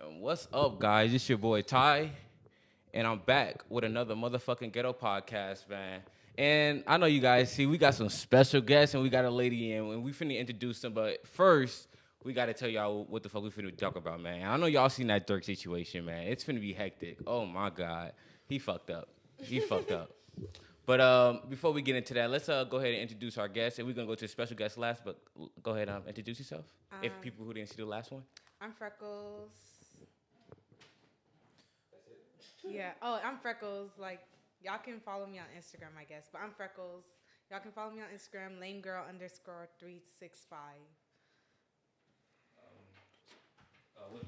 What's up, guys? It's your boy Ty, and I'm back with another motherfucking ghetto podcast, man. And I know you guys see we got some special guests, and we got a lady in, and we finna introduce them. But first, we gotta tell y'all what the fuck we finna talk about, man. I know y'all seen that Dirk situation, man. It's finna be hectic. Oh my god, he fucked up. He fucked up. But before we get into that, let's go ahead and introduce our guests, and we're gonna go to the special guest last. But go ahead, introduce yourself. If people who didn't see the last one. I'm Freckles. Yeah. Oh, I'm Freckles. Like, y'all can follow me on Instagram, I guess. But I'm Freckles. Y'all can follow me on Instagram, lamegirl_365. What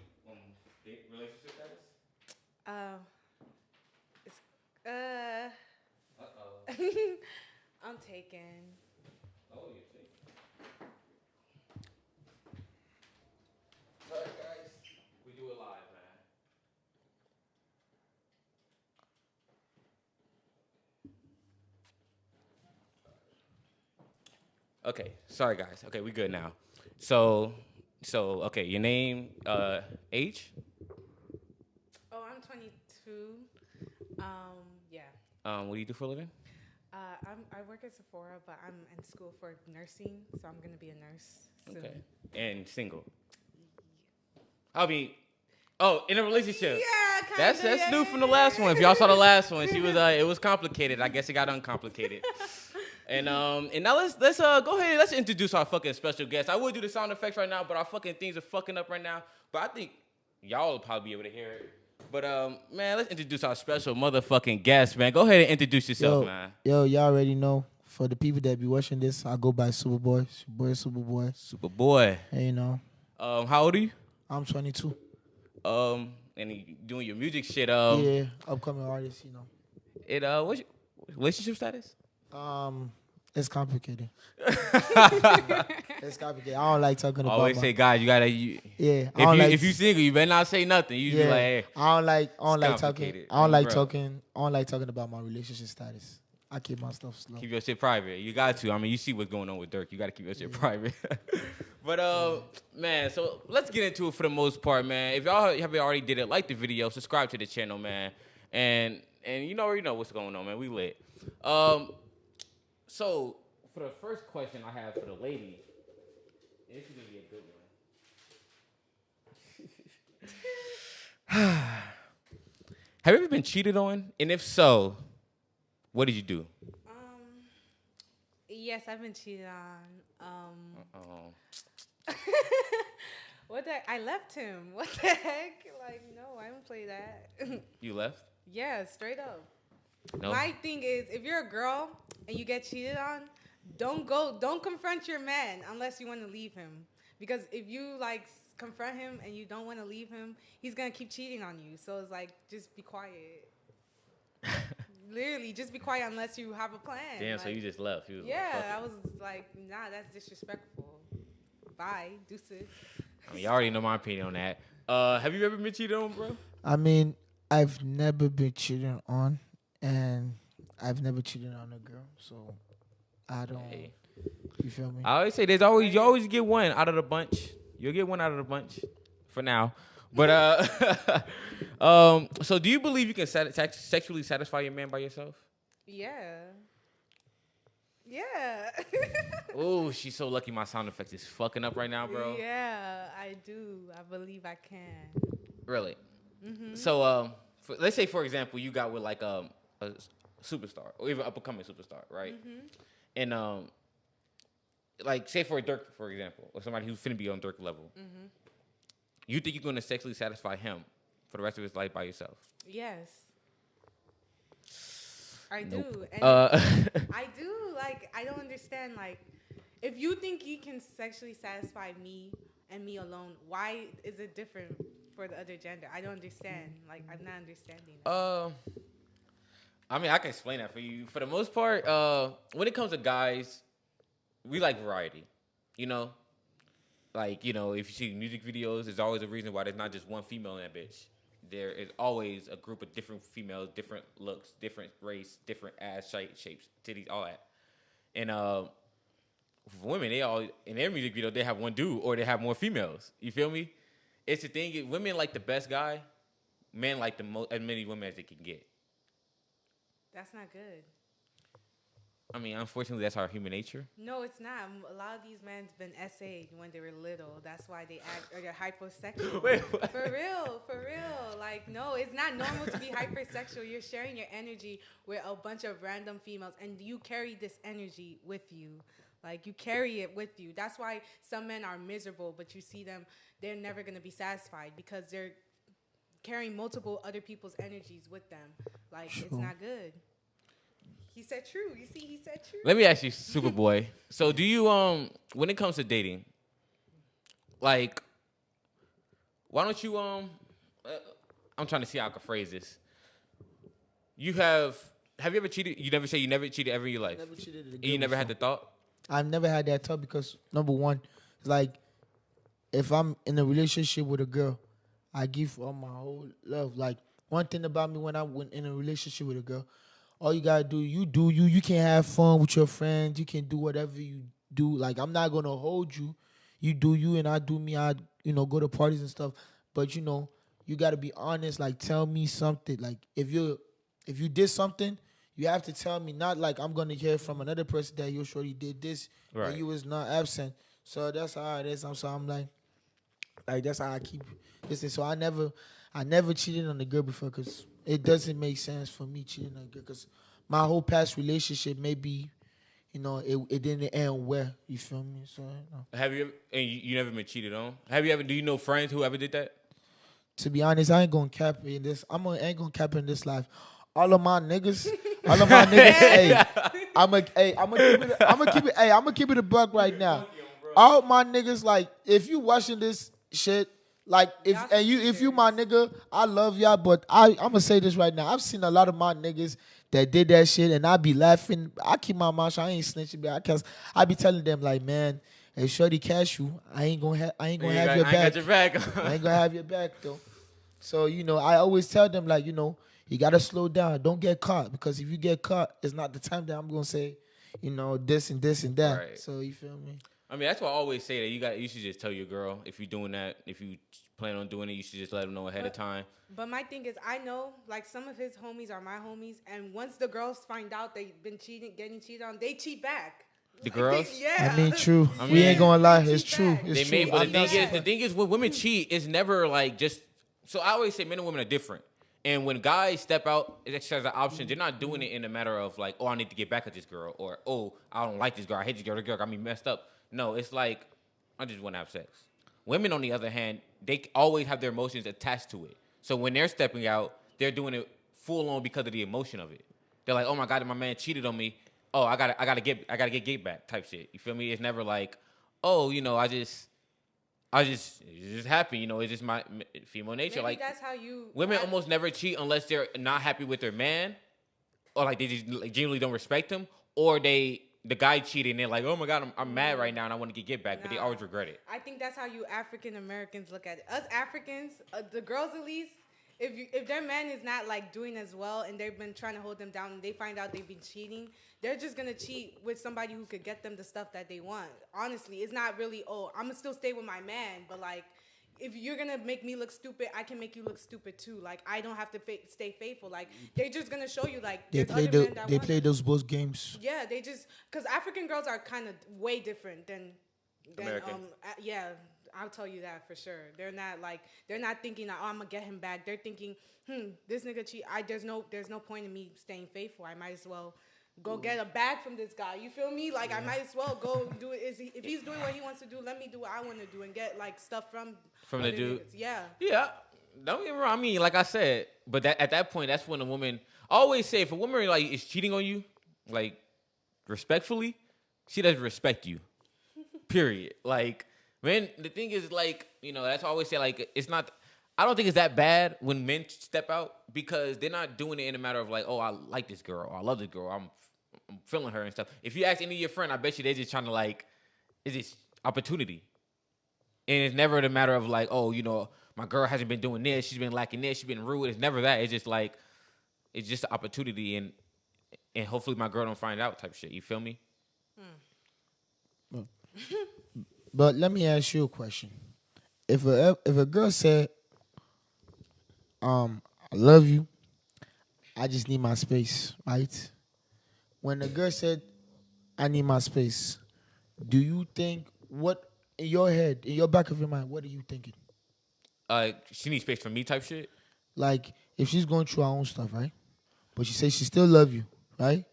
relationship status? Uh, it's Uh-oh. I'm taken. Oh, you're taken. Sorry, guys. We do it live, man. Okay. Sorry, guys. Okay, we good now. So, okay, your name, age? Oh, I'm 22. Yeah. What do you do for a living? I work at Sephora, but I'm in school for nursing, so I'm gonna be a nurse soon. Okay. And single. I mean, oh, in a relationship. Yeah, kind That's of. new from the last one. If y'all saw the last one, she was it was complicated. I guess it got uncomplicated. And now let's go ahead. Let's introduce our fucking special guest. I would do the sound effects right now, but our fucking things are fucking up right now. But I think y'all will probably be able to hear it. But man, let's introduce our special motherfucking guest, man. Go ahead and introduce yourself, man. Y'all already know. For the people that be watching this, I go by Superboy. It's your boy Superboy. Superboy. Hey, you know. How old are you? I'm 22. And you doing your music shit. Yeah, upcoming artist, you know. What's your relationship status? It's complicated. It's complicated. I don't like talking about. Always say, guys, you gotta. Yeah. If you single, you better not say nothing. You be like, hey. I don't like talking. I don't like Bro. talking. I don't like talking about my relationship status. I keep my stuff slow. Keep your shit private. You got to. I mean, you see what's going on with Dirk. You got to keep your shit private. But man, so let's get into it for the most part, man. If y'all have already did it, like the video, subscribe to the channel, man. And you already know what's going on, man. We lit. So for the first question I have for the lady, this is gonna be a good one. Have you ever been cheated on? And if so, what did you do? Yes, I've been cheated on. What the heck? I left him. What the heck? Like, no, I don't play that. You left? Yeah, straight up. No. My thing is, if you're a girl and you get cheated on, don't confront your man unless you want to leave him. Because if you like confront him and you don't want to leave him, he's gonna keep cheating on you. So it's like, just be quiet. Literally, just be quiet unless you have a plan. Damn, like, so you just left. You was yeah, like, fuck I was like, nah, that's disrespectful. Bye, deuces. it. I mean, you already know my opinion on that. Have you ever been cheated on, bro? I mean, I've never been cheated on, and I've never cheated on a girl, so I don't. Hey. You feel me? I always say you always get one out of the bunch. You'll get one out of the bunch for now. But so do you believe you can sexually satisfy your man by yourself? Yeah. Yeah. Oh, she's so lucky. My sound effect is fucking up right now, bro. Yeah, I do. I believe I can. Really? Mm-hmm. So let's say for example you got with like a superstar or even up and coming superstar, right? Mm-hmm. And like say for Dirk, for example, or somebody who's finna be on Dirk level. Mm-hmm. You think you're gonna sexually satisfy him for the rest of his life by yourself? Yes. I Nope. do. And I do. Like, I don't understand. Like, if you think you can sexually satisfy me and me alone, why is it different for the other gender? I don't understand. Like, I'm not understanding that. I mean, I can explain that for you. For the most part, when it comes to guys, we like variety. You know, like if you see music videos, there's always a reason why there's not just one female in that bitch. There is always a group of different females, different looks, different race, different ass shapes, titties, all that. And for women, they all in their music video they have one dude or they have more females. You feel me? It's the thing. Women like the best guy. Men like the most as many women as they can get. That's not good. I mean, unfortunately, that's our human nature. No, it's not. A lot of these men's been SA'd when they were little. That's why they act or they're hyposexual. Wait, what? For real, for real. Like, no, it's not normal to be hypersexual. You're sharing your energy with a bunch of random females, and you carry this energy with you. Like, you carry it with you. That's why some men are miserable, but you see them, they're never going to be satisfied because they're carrying multiple other people's energies with them. Like, it's not good. He said true. You see, he said true. Let me ask you, Superboy. So, do you when it comes to dating, like, why don't you I'm trying to see how I can phrase this. Have you ever cheated? You never say you never cheated ever in your life. Never cheated a And girl you never had before. the thought. I've never had that thought because number one, like if I'm in a relationship with a girl, I give all my whole love. Like one thing about me when I went in a relationship with a girl, all you gotta do, you do you. You can have fun with your friends. You can do whatever you do. Like I'm not gonna hold you. You do you and I do me. I go to parties and stuff. But you gotta be honest. Like tell me something. Like if you did something, you have to tell me. Not like I'm gonna hear from another person that you surely did this Right. and you was not absent. So that's how it is. I'm like that's how I keep listening. So I never cheated on a girl before because it doesn't make sense for me cheating on a girl because my whole past relationship maybe it didn't end well. You feel me? So Have you ever, and you never been cheated on? Have you ever? Do you know friends who ever did that? to be honest, I ain't gonna cap in this. Ain't gonna cap in this life. All of my niggas, hey, I'm gonna keep it a buck right now. All my niggas, like, if you watching this shit, like, if you my nigga, I love y'all, but I'm gonna say this right now. I've seen a lot of my niggas that did that shit, and I be laughing. I keep my mouth shut. I ain't snitching, but I be telling them like, man, hey, shorty, cash you. I ain't gonna have your I back. got your back. I ain't gonna have your back though. So, I always tell them, like, you got to slow down. Don't get caught. Because if you get caught, it's not the time that I'm going to say, this and this and that. Right. So, you feel me? I mean, that's why I always say that you should just tell your girl if you're doing that. If you plan on doing it, you should just let them know ahead of time. But my thing is, I know, like, some of his homies are my homies. And once the girls find out they've been getting cheated on, they cheat back. The girls? Yeah. I mean, true. I We mean, ain't going to lie. they It's cheat true. back. It's They true. may, but I'm not the surprised. thing is, when women cheat, it's never like just. So I always say men and women are different. And when guys step out, it exercise an option. They're not doing it in a matter of like, oh, I need to get back at this girl, or oh, I don't like this girl. I hate this girl. The girl got me messed up. No, it's like I just want to have sex. Women, on the other hand, they always have their emotions attached to it. So when they're stepping out, they're doing it full on because of the emotion of it. They're like, oh my god, my man cheated on me. Oh, I gotta get back type shit. You feel me? It's never like, oh, it's just happy, it's just my female nature. Maybe like that's how you. women almost never cheat unless they're not happy with their man, or like they just like, genuinely don't respect him, or the guy cheated and they're like, oh my god, I'm mad right now and I want to get back, but they always regret it. I think that's how you African Americans look at it. Us Africans, the girls at least, if their man is not like doing as well and they've been trying to hold them down and they find out they've been cheating, they're just gonna cheat with somebody who could get them the stuff that they want. Honestly, it's not really, oh, I'm gonna still stay with my man, but like, if you're gonna make me look stupid, I can make you look stupid too. Like, I don't have to stay faithful. Like, they're just gonna show you like They there's other men that want play it. those both games. Yeah, they just because African girls are kind of way different than American. yeah, I'll tell you that for sure. They're not thinking that, oh, I'm gonna get him back. They're thinking, this nigga cheat. There's no point in me staying faithful. I might as well go get a bag from this guy. You feel me? Like, I might as well go do it. If he's doing what he wants to do, let me do what I want to do and get like stuff from The other dude. niggas. Yeah. Yeah, don't get me wrong. I mean, like I said, but at that point, that's when a woman. I always say, if a woman like is cheating on you, like respectfully, she doesn't respect you. Period. Like, man, the thing is, like, that's why I always say, like, it's not. I don't think it's that bad when men step out because they're not doing it in a matter of like, oh, I like this girl, or I love this girl, I'm feeling her and stuff. If you ask any of your friends, I bet you they're just trying to like, it's just opportunity, and it's never the matter of like, oh, my girl hasn't been doing this, she's been lacking this, she's been rude. It's never that. It's just like, it's just an opportunity, and hopefully my girl don't find out type shit. You feel me? But let me ask you a question. if a girl said, I love you, I just need my space, right? When a girl said, I need my space, do you think what in your head, in your back of your mind, what are you thinking? She needs space for me type shit. Like if she's going through her own stuff, right? But she says she still love you, right?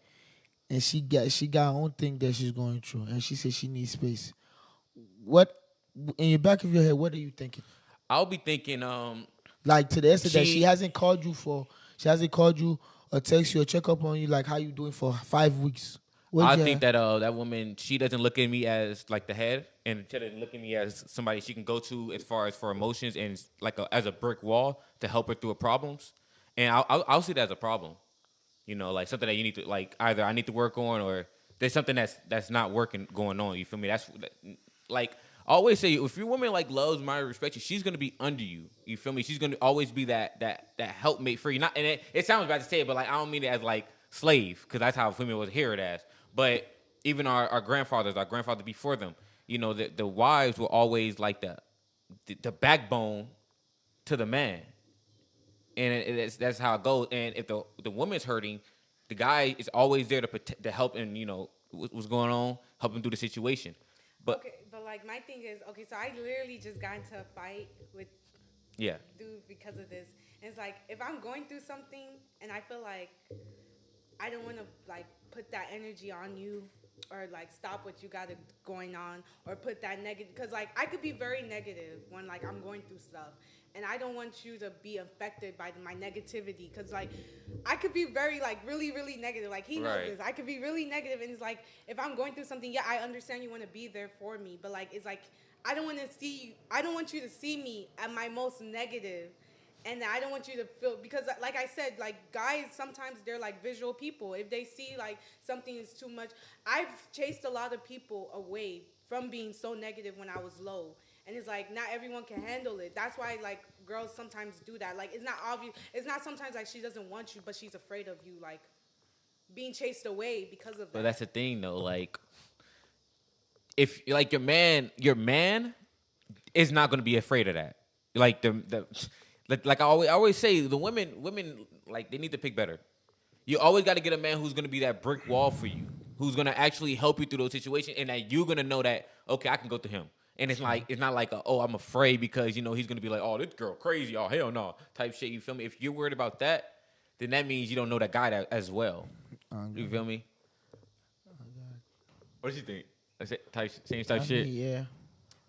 And she got her own thing that she's going through, and she says she needs space. What in your back of your head? What are you thinking? I'll be thinking, Like to the extent that she. she hasn't called you or text you or check up on you, like how you doing for 5 weeks. What I you think have? that that woman, she doesn't look at me as like the head, and she doesn't look at me as somebody she can go to as far as for emotions and like as a brick wall to help her through her problems. And I'll see that as a problem. You know, like something that you need to like either I need to work on or there's something that's not working going on. You feel me? That's like I always say, if your woman like loves, admires, respects you, she's gonna be under you. You feel me? She's gonna always be that helpmate for you. Not and it sounds bad to say it, but like I don't mean it as like slave because that's how women would hear it as. But even our grandfathers, our grandfathers before them, you know, the wives were always like the backbone to the man, and that's how it goes. And if the woman's hurting, the guy is always there to protect, to help, and you know what's going on, help him through the situation. But Okay, but like my thing is, okay, so I literally just got into a fight with yeah, dude because of this. And it's like if I'm going through something and I feel like I don't want to like put that energy on you or like stop what you got going on or put that negative because like I could be very negative when like I'm going through stuff and I don't want you to be affected by my negativity because like I could be very like really negative, like he knows right. this. I could be really negative and it's like if I'm going through something, yeah, I understand you want to be there for me, but like it's like I don't want you to see me at my most negative, and I don't want you to feel because like I said, like guys sometimes they're like visual people. If they see like something is too much, I've chased a lot of people away from being so negative when I was low. And it's like not everyone can handle it. That's why like girls sometimes do that. Like it's not obvious. It's not sometimes like she doesn't want you, but she's afraid of you like being chased away because of But that. that's the thing though. Like if like your man is not going to be afraid of that. Like like I always say, the women like they need to pick better. You always got to get a man who's going to be that brick wall for you, who's going to actually help you through those situations, and that you're going to know that okay, I can go to him. And it's not like oh I'm afraid because you know he's going to be like oh this girl crazy oh hell no type shit. You feel me? If you're worried about that, then that means you don't know that guy as well. You feel me? What do you think? Same type I mean, shit. yeah.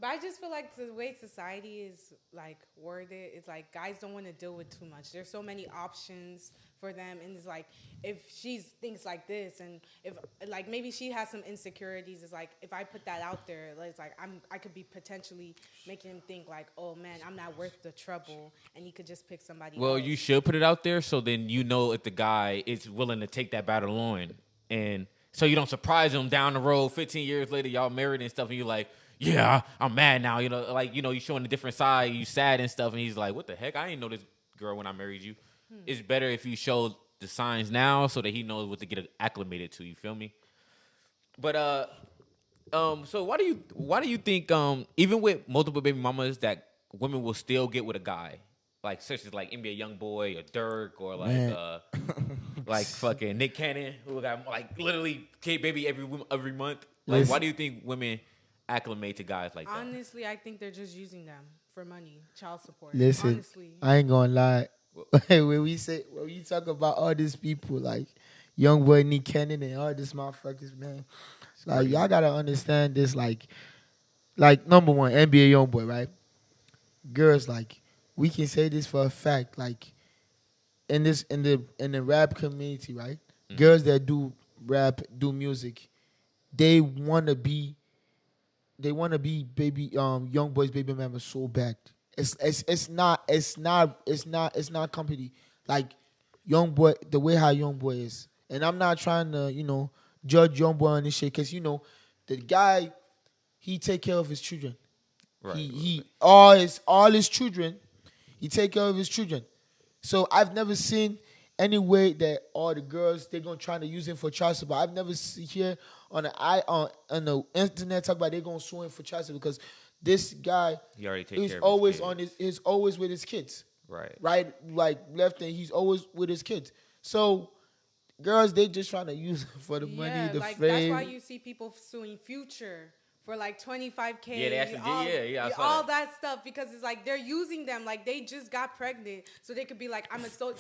But I just feel like the way society is like worded, it's like guys don't want to deal with too much. There's so many options for them, and it's like if she thinks like this, and if like maybe she has some insecurities, it's like if I put that out there, it's like I could be potentially making him think like, oh man, I'm not worth the trouble, and he could just pick somebody Well, else. you should put it out there so then you know if the guy is willing to take that battle on. And so you don't surprise him down the road 15 years later, y'all married and stuff, and you're like, yeah, I'm mad now. You know, like, you know, you showing a different side, you sad and stuff, and he's like, what the heck? I didn't know this girl when I married you. It's better if you show the signs now so that he knows what to get acclimated to, you feel me? But so why do you think even with multiple baby mamas that women will still get with a guy like such as like NBA young boy or Dirk or Man. like fucking Nick Cannon who got like literally kid baby every month. Like why Listen. do you think women acclimate to guys like that? Honestly, I think they're just using them for money, child support. Listen, Honestly, I ain't gonna lie. When we talk about all these people like young boy Nick Cannon and all these motherfuckers, man, like y'all gotta understand this. Like number one, NBA young boy, right? Girls, like we can say this for a fact. Like in the rap community, right? Girls that do rap, do music, they wanna be baby young boys baby members so bad. It's not company like young boy the way how young boy is. And I'm not trying to judge young boy on this shit because the guy he take care of his children. Right. He all his children. He take care of his children. So I've never seen any way that all the girls they're gonna try to use him for child support. I've never see here on the internet talk about they're gonna sue him for child support because this guy He already take is care of always his on kids. is always with his kids. Right. Right, like left, and he's always with his kids. So girls, they just trying to use him for the money, the like that's fame. why you see people suing Future for like 25K. Yeah, they actually did. Yeah, I saw all that. that stuff because it's like they're using them like they just got pregnant, so they could be like,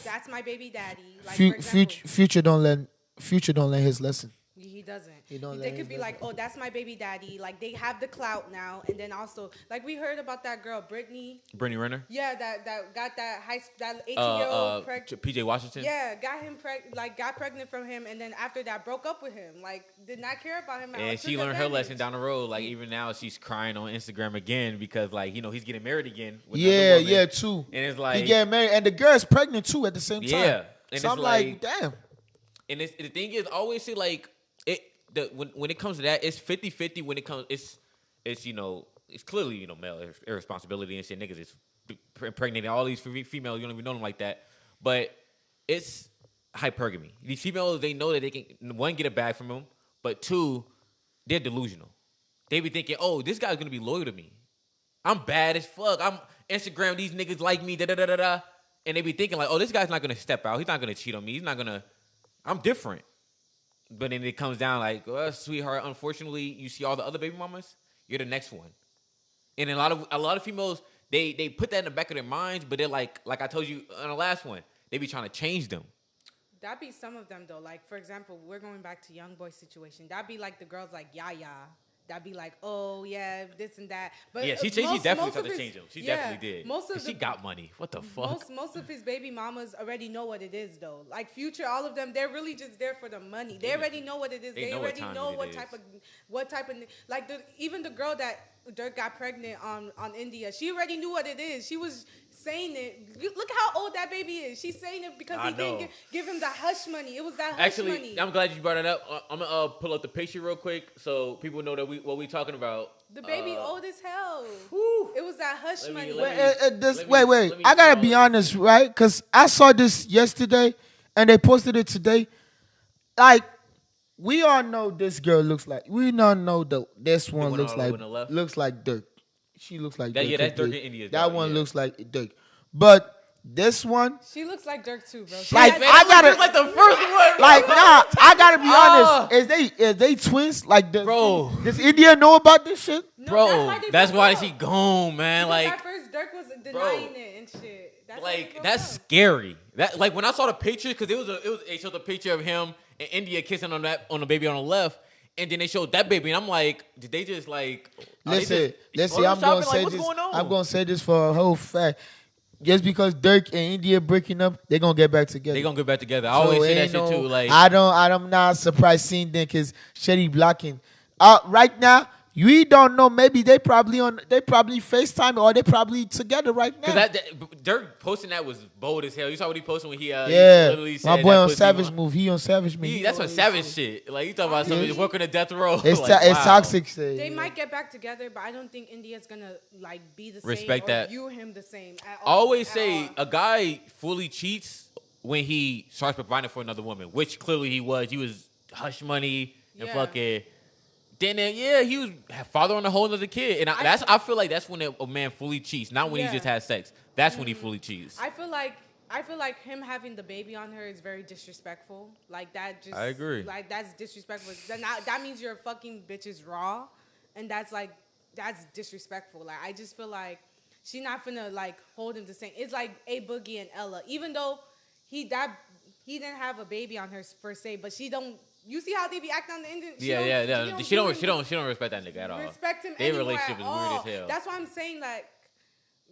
that's my baby daddy. Like for example, Future don't learn his lesson. he doesn't. He don't They let could his be like, oh, that's my baby daddy. Like they have the clout now, and then also like we heard about that girl Brittany. Brittany Renner. Yeah, that got that that 18-year-old pregnant. PJ Washington. Yeah, got him got pregnant from him, and then after that broke up with him. Like did not care about him. And she learned her lesson down the road. Like even now, she's crying on Instagram again because like he's getting married again. With another woman. Too. And it's like he getting married, and the girl's pregnant too at the same time. Yeah, and so it's I'm like, damn. And the thing is, I always say like when it comes to that, it's 50-50 when it comes. It's it's clearly male irresponsibility and shit. Niggas is impregnating all these females. You don't even know them like that, but it's hypergamy. These females, they know that they can, one, get a bag from them, but two, they're delusional. They be thinking, oh, this guy's gonna be loyal to me. I'm bad as fuck. I'm Instagram. These niggas like me. Da da da da da. And they be thinking like, oh, this guy's not gonna step out. He's not gonna cheat on me. He's not gonna. I'm different. But then it comes down like, well, sweetheart, unfortunately, you see all the other baby mamas, you're the next one. And a lot of females, they put that in the back of their minds, but they're like I told you on the last one, they be trying to change them. That'd be some of them though. Like for example, we're going back to Young Boy situation. That'd be like the girls like Yaya. That'd be like, oh yeah, this and that. But yeah, she definitely tried to change him. She definitely did. She got money. What the fuck? Most of his baby mamas already know what it is though. Like Future, all of them, they're really just there for the money. They already know what it is. They already know what type of like even the girl that Dirk got pregnant on India. She already knew what it is. She was saying it. Look how old that baby is. She's saying it because he didn't give him the hush money. It was that hush money. Actually, I'm glad you brought it up. I'm gonna pull up the picture real quick so people know that what we talking about. The baby old as hell. Whew. It was that hush money. Wait. I gotta be honest, right? Because I saw this yesterday, and they posted it today. Like, we all know this girl looks like. We all know this one looks like Dirk. She looks like Dirk. Yeah, that's Dirk in India. That one looks like Dirk. But this one, she looks like Dirk too, bro. Like I gotta like the first one. Like I gotta be honest. Is they twins? Like does India know about this shit? No, bro, that's why she gone, man. Because like at first Dirk was denying it and shit. That's scary. That like when I saw the picture, because they showed the picture of him and India kissing on the baby on the left. And then they showed that baby, and I'm like, did they just like? Listen. I'm gonna say this. I'm gonna say this for a whole fact. Just because Dirk and India breaking up, they're gonna get back together. They're gonna get back together. I always say that shit too. Like I'm not surprised seeing them because Shetty blocking. Right now, we don't know. Maybe they probably FaceTime or they probably together right now. Because Dirk posting that was bold as hell. You saw what he posted when he literally said my boy on Savage move. He on Savage move. That's some savage shit. Like you talking about somebody working a death row. It's toxic. They might get back together, but I don't think India's gonna like be the same. Respect that. View him the same. At I all, always say a guy fully cheats when he starts providing for another woman, which clearly he was. He was hush money and fucking. Then he was father on a whole other kid, and I feel like that's when a man fully cheats, not when he just has sex. That's when he fully cheats. I feel like him having the baby on her is very disrespectful. Like that just. I agree. Like that's disrespectful. That means your fucking bitch is raw, and that's disrespectful. Like I just feel like she's not finna like hold him the same. It's like A Boogie and Ella, even though he didn't have a baby on her per se, but she don't. You see how they be acting on the Indian? She don't respect that nigga at all. Respect him. Their relationship is weird as hell. That's why I'm saying like.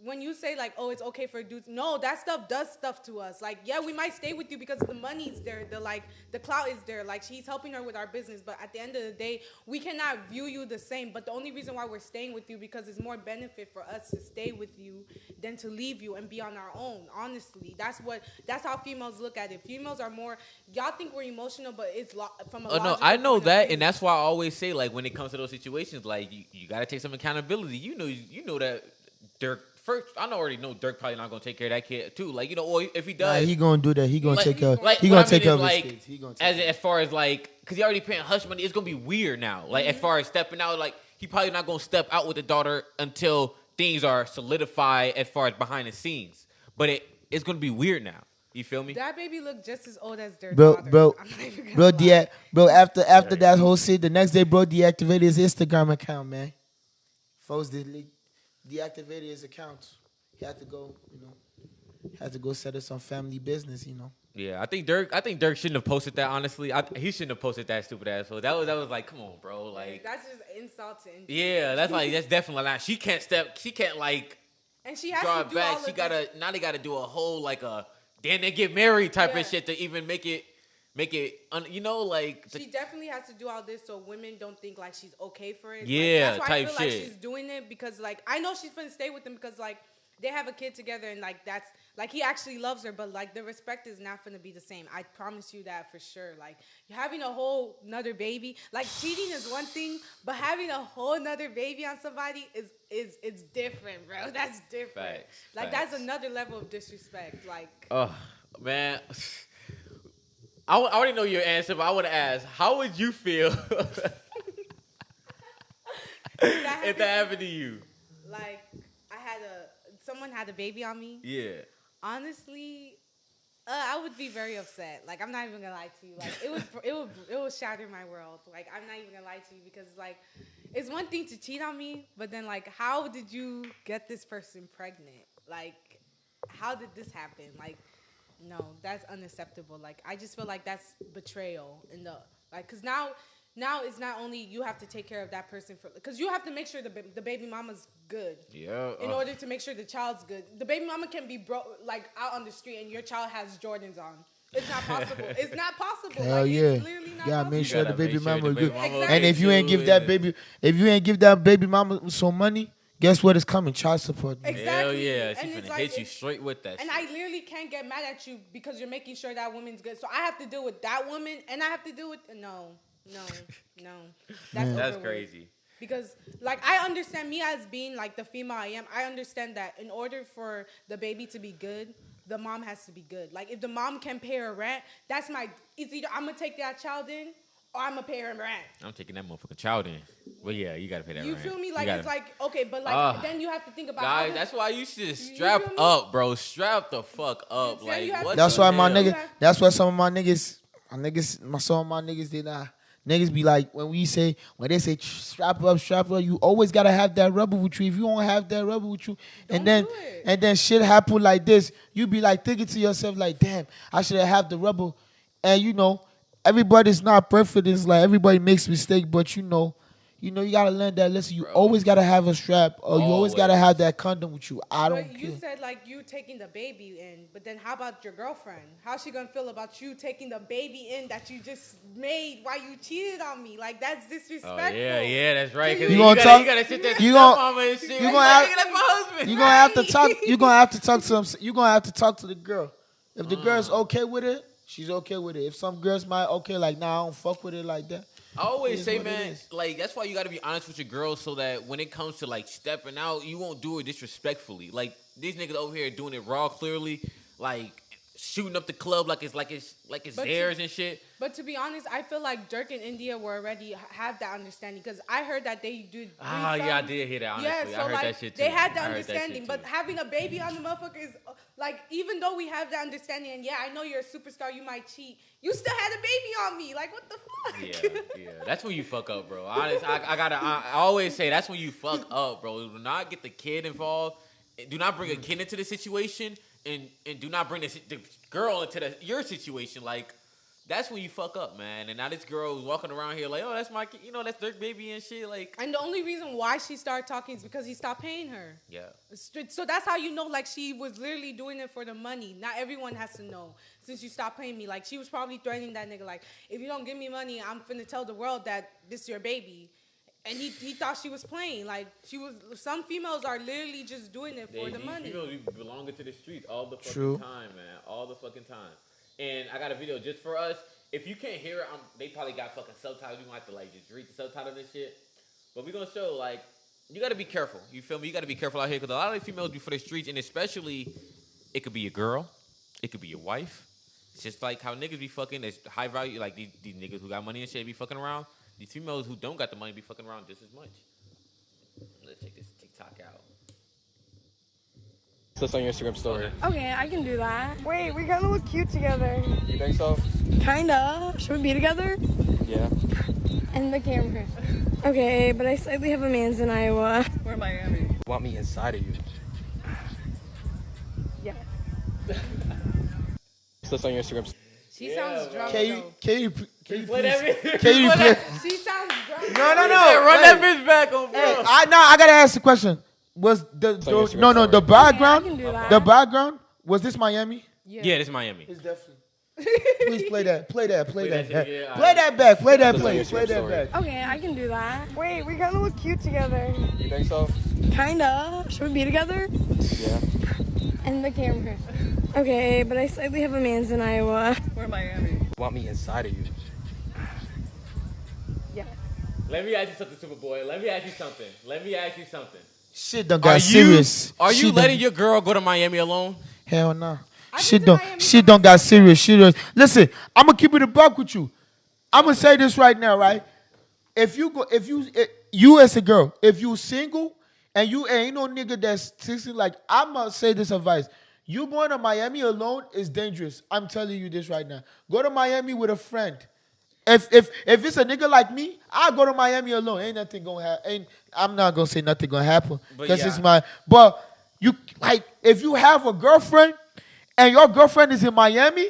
When you say like, oh, it's okay for dudes, no, that stuff does stuff to us. Like, yeah, we might stay with you because the money's there, the clout is there. Like, she's helping her with our business, but at the end of the day, we cannot view you the same. But the only reason why we're staying with you because it's more benefit for us to stay with you than to leave you and be on our own. Honestly, that's how females look at it. Females are more. Y'all think we're emotional, but it's from a. No, I know that, and that's why I always say like when it comes to those situations, like you got to take some accountability. You know that Dirk. First, I already know Dirk probably not gonna take care of that kid too. Like or if he does, he gonna do that. He gonna take care. He gonna take care of his kids. He gonna take as far as like, cause he already paying hush money. It's gonna be weird now. Like as far as stepping out, like he probably not gonna step out with the daughter until things are solidified as far as behind the scenes. But it's gonna be weird now. You feel me? That baby look just as old as their Bro, daughter. bro, I'm not even gonna bro, lie. bro. After Right. that whole shit, the next day, bro, deactivated his Instagram account, man. Folks deactivated his account. He had to go, set up some family business, Yeah, I think Dirk shouldn't have posted that. Honestly, he shouldn't have posted that stupid ass. So that was like, come on, bro. Like, That's just insult to injury. yeah, that's definitely like she can't like And she has draw to it do back. all She of gotta this. now they gotta do a whole like a then they get married type Yeah. of shit to even make it like She definitely has to do all this so women don't think like she's okay for it. Yeah, like, that's why I type feel like shit. she's doing it because like I know she's gonna stay with him because like they have a kid together and like that's like he actually loves her, but like the respect is not gonna be the same. I promise you that for sure. Like having a whole nother baby, like cheating is one thing, but having a whole nother baby on somebody is it's different, bro. That's different. Facts, Like facts. that's another level of disrespect. Like oh man. I already know your answer, but I want to ask, how would you feel if that happened to you? like someone had a baby on me. Yeah. Honestly, I would be very upset. Like I'm not even gonna lie to you. Like it would shatter my world. Like I'm not even gonna lie to you because like it's one thing to cheat on me, but then like how did you get this person pregnant? Like how did this happen? Like no, that's unacceptable. Like I just feel like that's betrayal in the like because now it's not only you have to take care of that person for because you have to make sure the baby mama's good. Yeah. In order to make sure the child's good, the baby mama can be like out on the street and your child has Jordans on. It's not possible. It's not possible. Hell like, yeah. It's literally not Yeah, possible. make sure the gotta baby make sure mama the is baby good. mama Exactly. And if you ain't give that baby mama some money, guess what is coming? Child support. Exactly. Hell yeah, And she's it's finna like, hit you straight with that And shit. I literally can't get mad at you because you're making sure that woman's good. So I have to deal with that woman, and I have to deal with no. That's over with. crazy. Because, like, I understand me as being, like, the female I am. I understand that in order for the baby to be good, the mom has to be good. Like, if the mom can pay her rent, it's either I'm going to take that child in or I'm going to pay her rent. I'm taking that motherfucking child in. Well, yeah, you gotta pay that You rent. feel me? You Like, gotta- it's like, okay, but, like, then you have to think about how Guys, this- that's why you should You strap feel me? up, bro. Strap the fuck up. Yeah, Like, you have what to- That's the why my hell? nigga. That's why some of my niggas, some of my niggas did not. Niggas be like when they say strap up, you always gotta have that rubber with you. If you don't have that rubber with you, Don't do it. and then shit happen like this, you be like thinking to yourself like, damn, I should have the rubber. And everybody's not perfect. It's like everybody makes mistake, but you gotta learn that lesson. You Bro. always gotta have a strap, or you always gotta Always. have that condom with you. I don't But you care. said like you taking the baby in, but then how about your girlfriend? How's she gonna feel about you taking the baby in that you just made while you cheated on me? Like that's Oh, disrespectful. yeah, that's right. 'Cause You you gonna gotta, talk- you gotta sit there and you step gonna- mama and shit. you Like, gonna have- nigga, that's my husband. You gonna have to talk. You gonna have to talk to them. You gonna have to talk to the girl. If the girl's okay with it, she's okay with it. If some girls might like, nah, I don't fuck with it like that. I always It is say, what it man, is. like that's why you gotta be honest with your girls so that when it comes to like stepping out, you won't do it disrespectfully. Like these niggas over here doing it raw, clearly, like shooting up the club like it's But theirs and shit. But to be honest, I feel like Dirk and India were already have that understanding because I heard that they do. Ah, yeah, I did hear that. Honestly, Yeah, so I heard like that shit too. they had the I heard that shit understanding, but too. having a baby on the motherfucker is like even though we have that understanding, and yeah, I know you're a superstar, you might cheat. You still had a baby on me. Like what the fuck? Yeah. That's when you fuck up, bro. Honest, I always say that's when you fuck up, bro. Do not get the kid involved. Do not bring a kid into the situation, and do not bring the girl into your situation. Like that's when you fuck up, man. And now this girl is walking around here like, oh, that's my kid. That's their baby and shit. Like, And the only reason why she started talking is because he stopped paying her. yeah. So that's how you know, like, she was literally doing it for the money. Not everyone has to know. Since you stopped paying me, like, she was probably threatening that nigga, like, if you don't give me money, I'm finna tell the world that this is your baby. And he thought she was playing. Like, some females are literally just doing it for the These money. females be belonging to the streets all the fucking True. time, man. All the fucking time. And I got a video just for us. If you can't hear it, they probably got fucking subtitles. You might have to like just read the subtitles and shit. But we're gonna show like you gotta be careful. You feel me? You gotta be careful out here because a lot of these females be for the streets, and especially it could be a girl, it could be your wife. It's just like how niggas be fucking. It's high value. Like these niggas who got money and shit be fucking around. These females who don't got the money be fucking around just as much. Let's check this TikTok out. That's on your Instagram story. Okay, I can do that. Wait, we kind of look cute together. You think so? Kinda. Should we be together? Yeah. And the camera. Okay, but I slightly have a man's in Iowa. We're in Miami. You want me inside of you? Yeah. That's on your Instagram story. She sounds drunk. Can you though. can you Play that please? bitch. Can you play? She sounds drunk. No. Run Hey, that bitch back on bro. Hey, I gotta ask the question. Was the Instagram no story. the background? Yeah, I can do that. The background was this Miami? Yeah, this is Miami. It's definitely. Please play that. Play that. Play that shit, yeah, Play that back. Play that. That's on your Play that story. back. Okay, I can do that. Wait, we kind of look cute together. You think so? Kinda. Should we be together? Yeah. And the camera. Okay, but I slightly have a man's in Iowa. We're in Miami. You want me inside of you? Yeah. Let me ask you something, Superboy. Let me ask you something. Shit done got serious. Are you Shit letting done- your girl go to Miami alone? Hell no. I've Shit been to don't. Miami Shit by don't got myself. serious. Shit. Listen, I'm gonna keep it a buck with you. I'm gonna say this right now, right? If you as a girl, if you single and you ain't no nigga that's 60, like I'm gonna say this advice. You going to Miami alone is dangerous. I'm telling you this right now. Go to Miami with a friend. If it's a nigga like me, I go to Miami alone. Ain't nothing gonna happen. I'm not gonna say nothing gonna happen But because yeah. it's my. But you like if you have a girlfriend and your girlfriend is in Miami,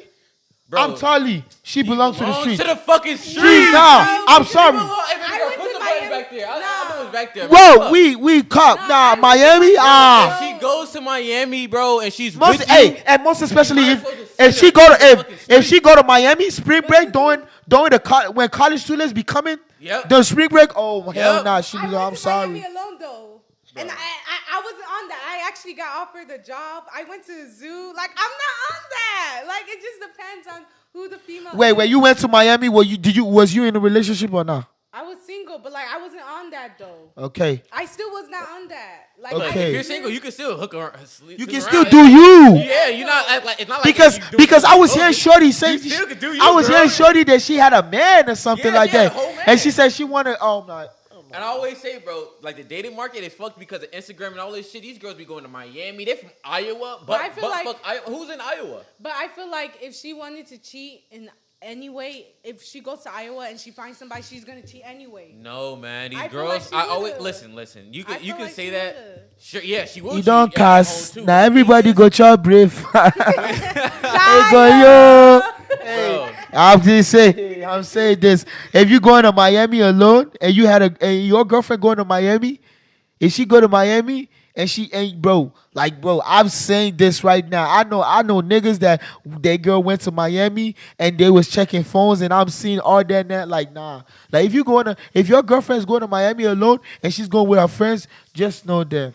Bro, I'm telling you, she belongs to the belongs street. to the fucking street. Street, nah, I'm sorry. I went to Miami. back there. I know it's back there. Bro, we cop. Nah, Miami. If she goes to Miami, bro, and she's Most, with you, hey, and most especially might if as well just if send she her go to the to fucking if she street. go to Miami spring break during when college students be coming, Yep. the spring break. Oh hell Yep. nah, she be I like, went I'm to sorry. Miami alone though, and I wasn't on that. I actually got offered a job. I went to the zoo. Like I'm not on that. Like it just depends on who the female. Wait, is. you went to Miami? Was you in a relationship or not? I was single, but like I wasn't on that though. Okay, I still was not on that. Like Okay. if you're single, you can still hook her. you can still do you. Yeah, you're not like it's not like Because you do because I was something. hearing Shorty say You still can do you, I was girl. hearing Shorty that she had a man or something Yeah, like yeah, that, a whole man. and she said she wanted. Oh my. And I always say, bro, like the dating market is fucked because of Instagram and all this shit. These girls be going to Miami. They're from Iowa, but I feel like- fuck, who's in Iowa? But I feel like if she wanted to cheat in any way, if she goes to Iowa and she finds somebody, she's gonna cheat anyway. No, man. These I feel girls. like I she always would've. listen. You I can feel like say she that. would've. Sure, yeah, she will. You cheat don't at home, cast. too. Now The everybody thing go chop brave. Hey, go yo. Bro, I'm just saying. I'm saying this. If you going to Miami alone and you had and your girlfriend going to Miami, if she go to Miami and she ain't bro, I'm saying this right now. I know niggas that their girl went to Miami and they was checking phones and I'm seeing all that and that. Like nah. Like if your girlfriend's going to Miami alone and she's going with her friends, just know that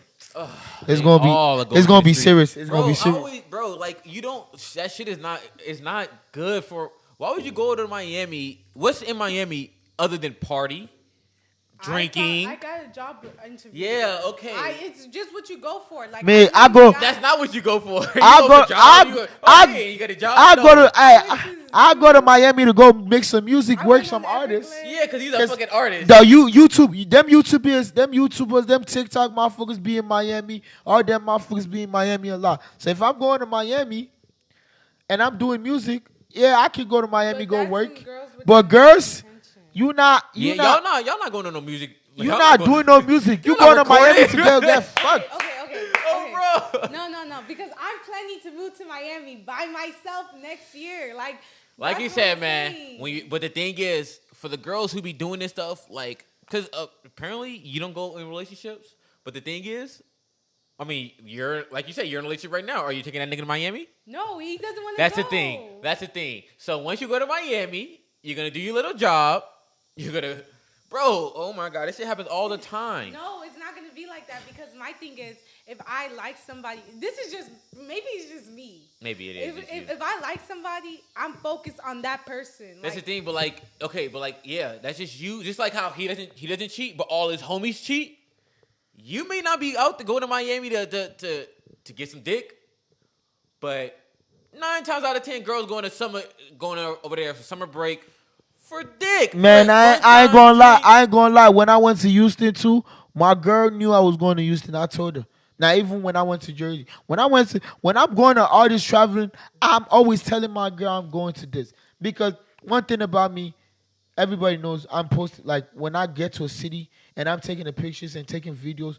it's all gonna are be it's to gonna the be street. serious. It's bro, gonna be serious. like you don't. That shit is not good for. Why would you go to Miami? What's in Miami other than party, drinking? I got a job interview. Yeah, okay. It's just what you go for. Like Man, I I go- That's not what you go for. You I go go- for job, I- you go, I- okay, you got a job. I No. go to I go to Miami to go make some music, I work went some on artists. Everglades. Yeah, because he's a 'Cause fucking artist. The them YouTubers, them TikTok motherfuckers be in Miami. All them motherfuckers be in Miami a lot. So if I'm going to Miami and I'm doing music, yeah, I can go to Miami, But go that's work. when girls with But that girls, intention. you not y'all not going to no music. you Y'all not going- doing no music. You You're going not to Miami to recording. get fucked. Okay. Oh, bro. No, because I'm planning to move to Miami by myself next year. Like Like that's you what said, I'm man. saying. But the thing is, for the girls who be doing this stuff, like, because apparently you don't go in relationships. But the thing is, I mean, you're like you said, you're in a relationship right now. Are you taking that nigga to Miami? No, he doesn't want to. That's the thing. That's the thing. So once you go to Miami, you're gonna do your little job. You're gonna, bro. Oh my God, this shit happens all the time. No, it's not gonna be like that because my thing is, if I like somebody, this is just maybe it's just me. Maybe it is. If I like somebody, I'm focused on that person. That's Like, the thing, but like, okay, but like, yeah, that's just you. Just like how he doesn't cheat, but all his homies cheat. You may not be out to go to Miami to get some dick, but 9 times out of 10, girls going over there for summer break for dick. Man, But I one ain't time gonna lie. cheat- I ain't gonna lie. When I went to Houston too, My girl knew I was going to Houston. I told her. Now, even when I went to Jersey, when I'm going to all this traveling, I'm always telling my girl I'm going to this. Because one thing about me, everybody knows I'm posting, like when I get to a city and I'm taking the pictures and taking videos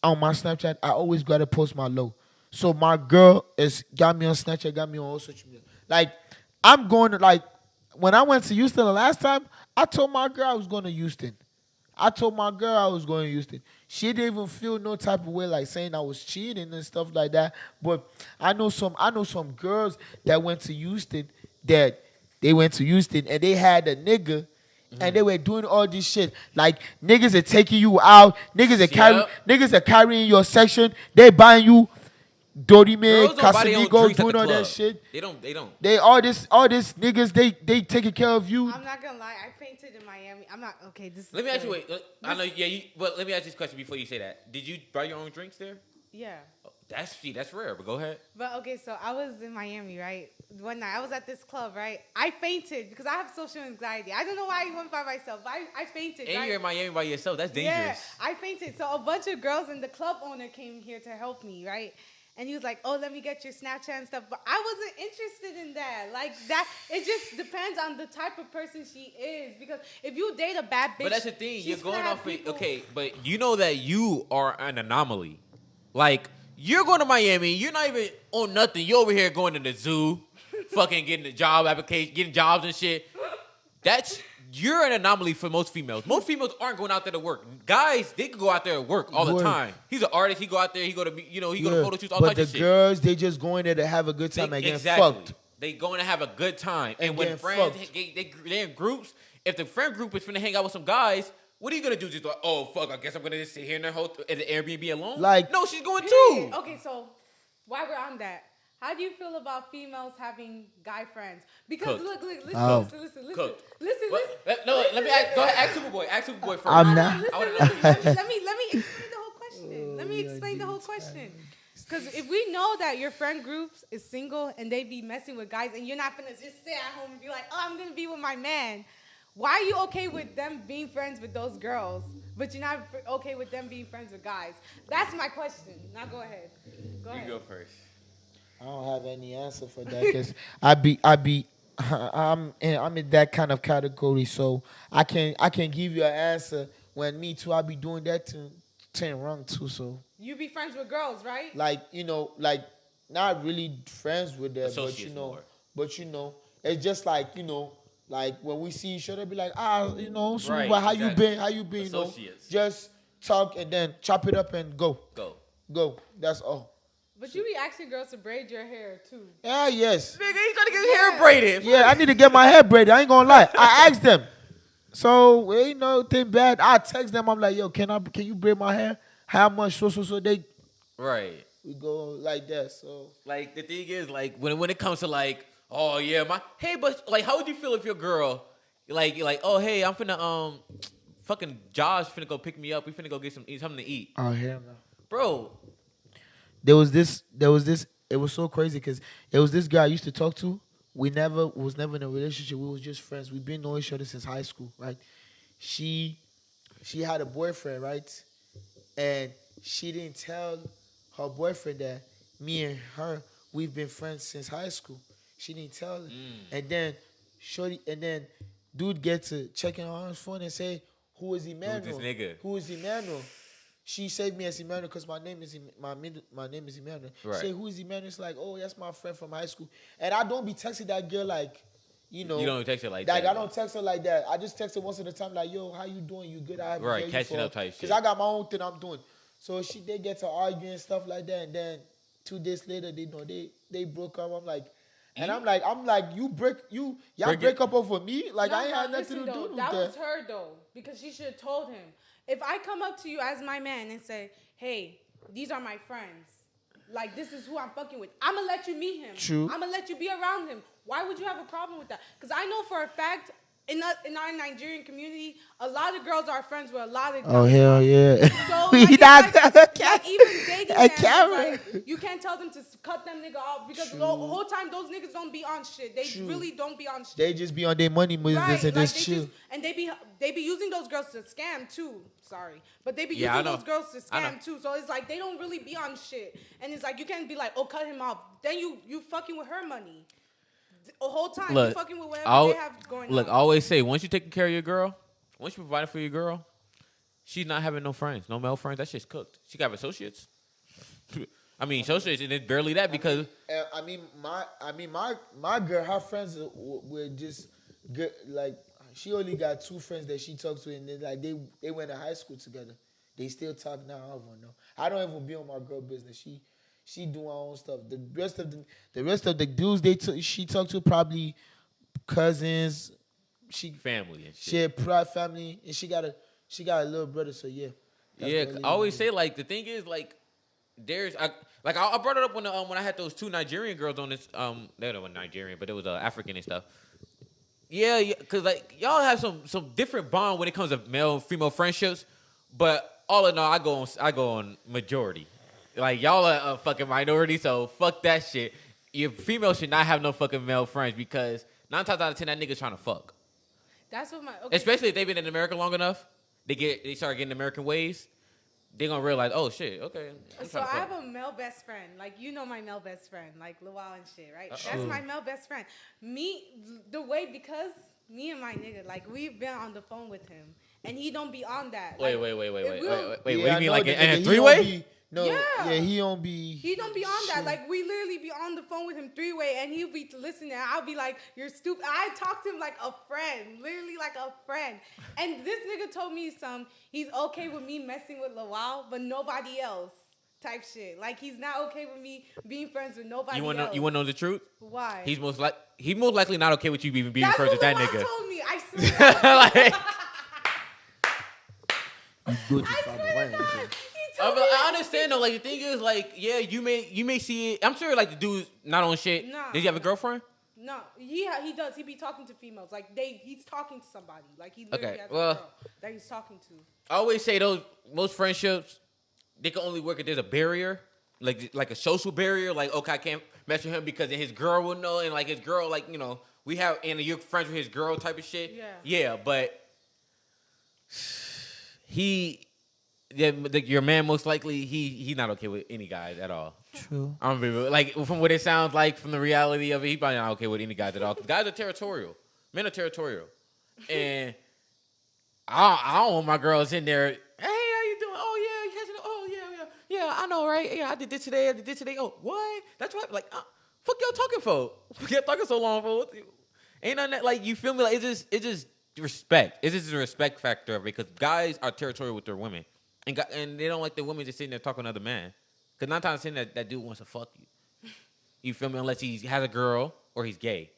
on my Snapchat, I always gotta post my low. So my girl is got me on Snapchat, got me on all social media. Like I'm going to like when I went to Houston the last time, I told my girl I was going to Houston. I told my girl I was going to Houston. She didn't even feel no type of way like saying I was cheating and stuff like that. But I know some girls that went to Houston that they went to Houston and they had a nigga and they were doing all this shit. Like niggas are taking you out, Yep. niggas are carrying your section, they buying you Dirty Man, Girls don't buy their own Casamigo, drinks at the doing all that club. shit. They don't. They all this niggas, they taking care of you. I'm not gonna lie. I fainted in Miami. I'm not okay. This. Let me ask you. Wait. I know. Yeah. But let me ask you this question before you say that. Did you buy your own drinks there? Yeah. Oh, that's rare. But go ahead. But okay, so I was in Miami, right? One night I was at this club, right? I fainted because I have social anxiety. I don't know why I went by myself. But I fainted. And right? you're in Miami by yourself. That's Yeah, dangerous. I fainted. So a bunch of girls and the club owner came here to help me, right? And he was like, "Oh, let me get your Snapchat and stuff." But I wasn't interested in that. Like that, it just depends on the type of person she is. Because if you date a bad bitch, But that's the thing. she's You're gonna going have off. Of, people- okay, but you know that you are an anomaly. Like you're going to Miami. You're not even on nothing. You're over here going to the zoo, fucking getting a job application, getting jobs and shit. You're an anomaly for most females. Most females aren't going out there to work. Guys, they can go out there and work all the Work. time. He's an artist. He go out there. He go to photo shoots, all but types the of shit. girls, they just going there to have a good time and get fucked. They going to have a good time. And when getting friends, fucked. they're in groups. If the friend group is finna hang out with some guys, what are you gonna do? Just like, oh fuck, I guess I'm gonna just sit here in the Airbnb alone. Like- no, she's going Period. too. Okay, so while we're on that, how do you feel about females having guy friends? Because Cooked. look, listen, Oh. listen, Cooked. listen. Let me ask. Go ahead, ask Superboy. Ask Superboy first. I'm not- Listen, let me explain the whole question. Let me explain the whole question. Because if we know that your friend groups is single and they be messing with guys and you're not gonna just sit at home and be like, oh, I'm gonna be with my man. Why are you okay with them being friends with those girls, but you're not okay with them being friends with guys? That's my question. Now go ahead. Go You ahead. go first. I don't have any answer for that because I'm in that kind of category, so I can give you an answer when me too I be doing that to wrong too. So You be friends with girls, right? like like not really friends with them, Associates more. but it's just like like when we see each other, be like so Right, but how exactly. you been? How you been? Associates. Just talk and then chop it up and go. Go. That's all. But you be asking girls to braid your hair too. Yeah, yes. Nigga, he's trying to get his hair braided. Yeah, I need to get my hair braided. I ain't gonna lie. I asked them. So ain't nothing bad. I text them. I'm like, yo, can you braid my hair? How much? So they Right. we go like that. So Like the thing is, like when it comes to like, oh yeah, but like, how would you feel if your girl, you're like, oh hey, I'm finna fucking Josh finna go pick me up. We finna go get something to eat, oh hell no. bro. There was this. It was so crazy because it was this guy I used to talk to. We was never in a relationship. We was just friends. We've been knowing each other since high school, right? She had a boyfriend, right? And she didn't tell her boyfriend that me and her we've been friends since high school. She didn't tell him. And then dude gets to checking on his phone and say, "Who is Emmanuel? this nigga? Who is Emmanuel?" She saved me as Emmanuel because my name is Emmanuel. Right. Say, who is Emmanuel? It's like, oh, that's my friend from high school. And I don't be texting that girl like, You don't text her like that. I don't text her like that. I just text her once at a time like, yo, how you doing? You good? I haven't Right, heard you catching for- up type shit. Cause I got my own thing I'm doing. So they get to arguing and stuff like that, and then 2 days later they broke up. I'm like, y'all break up over me? Like I ain't had nothing to do with that. that. Was her though, because she should have told him. If I come up to you as my man and say, "Hey, these are my friends. Like this is who I'm fucking with," I'm gonna let you meet him. True. I'm gonna let you be around him. Why would you have a problem with that? Because I know for a fact in our Nigerian community, a lot of girls are friends with a lot of. Oh hell yeah! So We like, not like even dating a them, camera. it's like, you can't tell them to cut them nigga off because the whole time those niggas don't be on shit. They really don't be on shit. They just be on their money moves Right, and like just chill. and they be using those girls to scam too. Sorry, but they be Yeah, I using know. those girls to I know. scam too. So it's like they don't really be on shit, and it's like you can't be like, oh, cut him off. Then you fucking with her money. The whole time you fucking with whatever they have going on. Look, I always say, once you taking care of your girl, once you providing for your girl, she's not having no friends, no male friends. That shit's cooked. She got associates. I mean, associates, and it's barely that because. My girl, her friends were just good. Like she only got 2 friends that she talks to, and they went to high school together. They still talk now. I don't know. I don't even be on my girl business. She doing her own stuff. The rest of the dudes she talked to probably cousins. She Family and shit. She had pride family, and she got a little brother. So yeah. Yeah, I always say like the thing is like I brought it up when I had those 2 Nigerian girls on this they weren't Nigerian but it was African and stuff. Yeah, because like y'all have some different bond when it comes to male female friendships, but all in all I go on majority. Like y'all are a fucking minority, so fuck that shit. Your female should not have no fucking male friends because 9 times out of 10 that nigga's trying to fuck. That's what Especially if they've been in America long enough, they start getting American ways. They're gonna realize, oh shit, okay. So I have a male best friend. Like, you know my male best friend, like Luau and shit, right? That's my male best friend. Because me and my nigga, like, we've been on the phone with him, and he don't be on that. Wait. Like, What do you mean, like in a he 3-way? No, Yeah. he don't be. He don't be on that. Like, we literally be on the phone with him 3-way, and he'll be listening. I'll be like, you're stupid. I talk to him like a friend, literally like a friend. And this nigga told me he's okay with me messing with Lawal, but nobody else type shit. Like, he's not okay with me being friends with nobody else. You wanna know the truth? Why? He's most likely not okay with you even being friends with that That's nigga. what Lawal told me. I swear. Like, You good to find a way. I understand though. Like the thing is, like, yeah, you may see it. I'm sure, like the dude's not on shit. Nah. Does he have a girlfriend? No, he does. He be talking to females. Like he's talking to somebody. Like he literally Okay, has well, a girl that he's talking to. I always say most friendships, they can only work if there's a barrier, like a social barrier. Like, okay, I can't mess with him because then his girl will know, and like his girl, like, you know, and you're friends with his girl type of shit. Yeah, but your man most likely he not okay with any guys at all. True. I'm be real. Like from what it sounds like, from the reality of it, he probably not okay with any guys at all. 'Cause guys are territorial. Men are territorial, and I don't want my girls in there. Hey, how you doing? Oh yeah, yeah. I know, right? Yeah, I did this today. Oh, what? That's right. Like, fuck y'all talking for? Fuck y'all talking so long for? Ain't nothing that, like, you feel me? Like it's just respect. It's just a respect factor because guys are territorial with their women, and they don't like the women just sitting there talking to other man. Because 9 times 10 that dude wants to fuck you. You feel me? Unless he has a girl or he's gay.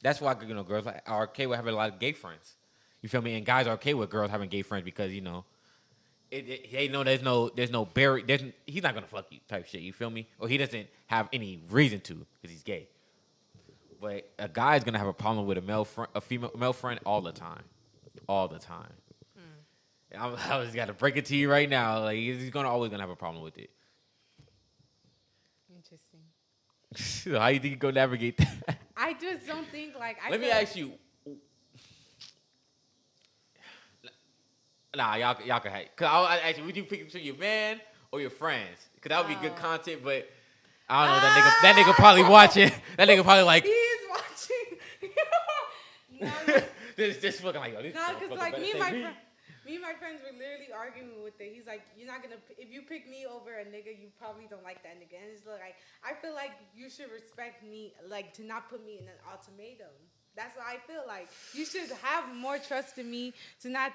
That's why, you know, girls are okay with having a lot of gay friends. You feel me? And guys are okay with girls having gay friends because, you know, they know there's no barrier. He's not gonna fuck you type shit. You feel me? Or he doesn't have any reason to because he's gay. But a guy's gonna have a problem with a male friend all the time. I just gotta break it to you right now. Like he's always gonna have a problem with it. Interesting. So how you think you go navigate that? I just don't think like. Let me ask you. Nah, y'all can hate. Cause I ask you, would you pick between your man or your friends? Cause that would be good content, but I don't know. That nigga probably watching. That nigga probably like. He is watching. This fucking like. No, cause like me and my friends were literally arguing with it. He's like, you're not gonna, if you pick me over a nigga, you probably don't like that nigga. And it's like, I feel like you should respect me, like to not put me in an ultimatum. That's what I feel like. You should have more trust in me to not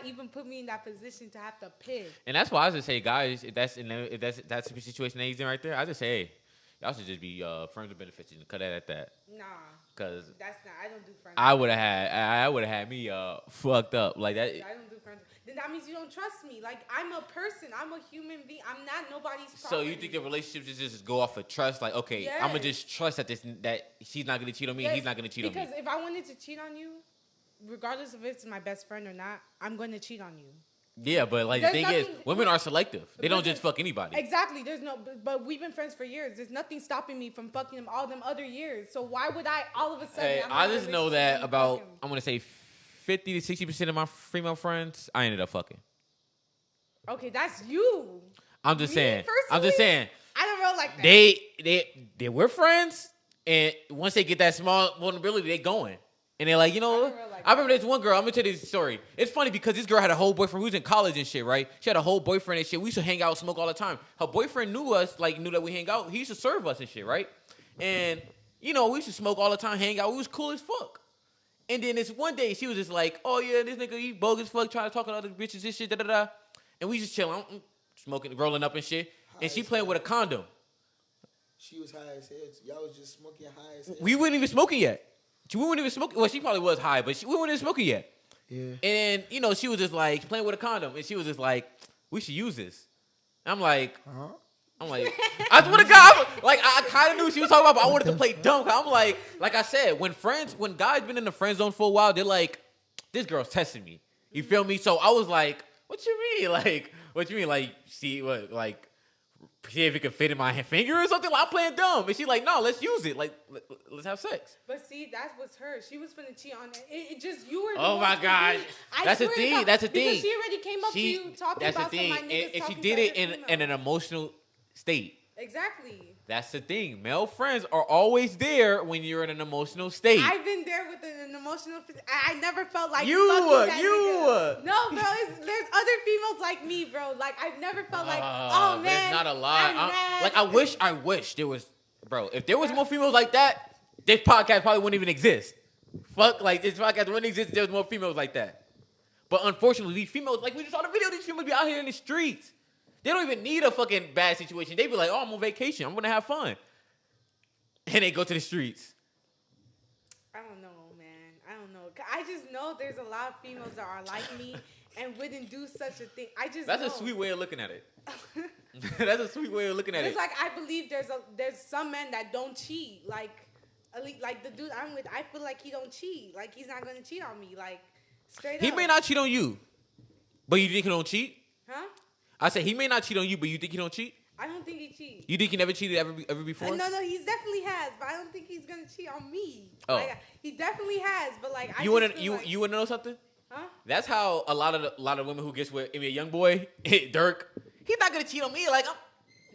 even put me in that position to have to pick. And that's why I just say, guys, if that's the situation that he's in right there, I just say, hey, y'all should just be friends with benefits and cut that at that. Nah. Cause that's not. I don't do friends. I would have had me fucked up like that. I don't do friends. then that means you don't trust me. Like, I'm a person. I'm a human being. I'm not nobody's So property. you think the relationship is just go off of trust? Like, okay, I'm gonna just trust that she's not gonna cheat on me. Yes, He's not gonna cheat on me. Because if I wanted to cheat on you, regardless if it's my best friend or not, I'm going to cheat on you. Yeah, but like the thing is, women are selective. They don't just fuck anybody. Exactly. There's no, but we've been friends for years. There's nothing stopping me from fucking him all them other years. So why would I all of a sudden? Hey, I'm I in a just know relationship that and about, fuck him? I'm gonna say 50 to 60% of my female friends, I ended up fucking. Okay, that's you. I'm just Me, saying. I'm personally, just saying. I don't roll like that. They were friends, and once they get that small vulnerability, they going. And they're like, you know, I remember this one girl. I'm gonna tell you this story. It's funny because this girl had a whole boyfriend who was in college and shit, right? She had a whole boyfriend and shit. We used to hang out, smoke all the time. Her boyfriend knew us, like knew that we hang out. He used to serve us and shit, right? And you know, we used to smoke all the time, hang out. We was cool as fuck. And then this one day, she was just like, "Oh yeah, this nigga he bogus fuck, trying to talk to other bitches and shit, da da da." And we just chilling, smoking, rolling up and shit. And she playing with a condom. She was high as hell. Y'all was just smoking high as hell. We weren't even smoking yet. We weren't even smoking. Well, she probably was high, but we weren't even smoking yet. Yeah. And, you know, she was just like playing with a condom. And she was just like, we should use this. I'm like, I swear to God, I kind of knew what she was talking about, but I wanted to play dumb. I'm like I said, when guys been in the friend zone for a while, they're like, this girl's testing me. You feel me? So I was like, what you mean? Like, what you mean? Like, see what, like, see if it can fit in my finger or something? Like, I'm playing dumb. And she's like, no, let's use it. Like, let's have sex. But see, that was her. She was finna cheat on it. It just, you were the Oh one my to God. do it. I That's the swear to thing. God, That's the thing. Because she already came up to you talking about some of my niggas If she talking did to it other in females. an emotional state. Exactly. That's the thing. Male friends are always there when you're in an emotional state. I've been there with an emotional. I never felt like You fucking were, that you nigga. were. No, bro. There's other females like me, bro. Like I've never felt like, oh man, there's not a lot. I'm mad. Like I wish there was, bro. If there was more females like that, this podcast probably wouldn't even exist. Fuck, like this podcast wouldn't exist if there was more females like that. But unfortunately, these females, like we just saw the video, these females be out here in the streets. They don't even need a fucking bad situation. They be like, oh, I'm on vacation. I'm gonna have fun. And they go to the streets. I don't know, man. I don't know. I just know there's a lot of females that are like me and wouldn't do such a thing. That's a sweet way of looking at it. That's a sweet way of looking at it. It's like I believe there's some men that don't cheat. Like the dude I'm with, I feel like he don't cheat. Like he's not gonna cheat on me. Like straight up. He may not cheat on you, but you think he don't cheat? Huh? I said he may not cheat on you, but you think he don't cheat? I don't think he cheats. You think he never cheated ever before? No, he definitely has, but I don't think he's gonna cheat on me. Oh. Like, he definitely has, but like You wanna know something? Huh? That's how a lot of women who gets with a young boy, Dirk, he's not gonna cheat on me. Like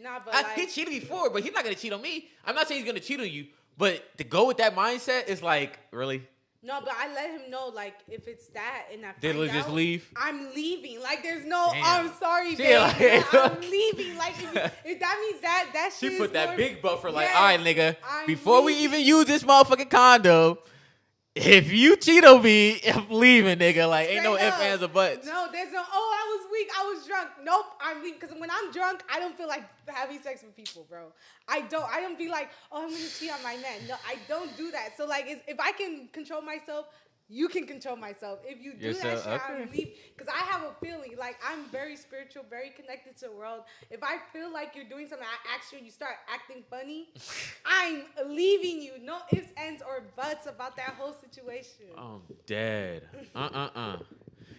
Nah, but he cheated before, but he's not gonna cheat on me. I'm not saying he's gonna cheat on you, but to go with that mindset is like, really? no, but I let him know, like, if it's that and I Did find he just out, leave? I'm leaving. Like, there's no, Damn. I'm sorry, She babe. like- I'm leaving. Like, if that means that shit She is put that more- big buffer like, Yes, all right, nigga, I'm before we leaving. even use this motherfucking condom, if you cheat on me, I'm leaving, nigga. Like, ain't no Straight ifs, up. ands, or buts. No, there's no, I was weak, I was drunk. Nope, I'm leaving. Because when I'm drunk, I don't feel like having sex with people, bro. I don't be like, oh, I'm going to cheat on my man. No, I don't do that. So, like, if I can control myself, you can control myself. If you do that shit, I'm leave. Because I have a feeling, like, I'm very spiritual, very connected to the world. If I feel like you're doing something, I ask you and you start acting funny, I'm leaving you. No ifs, ands, or buts about that whole situation. I'm dead.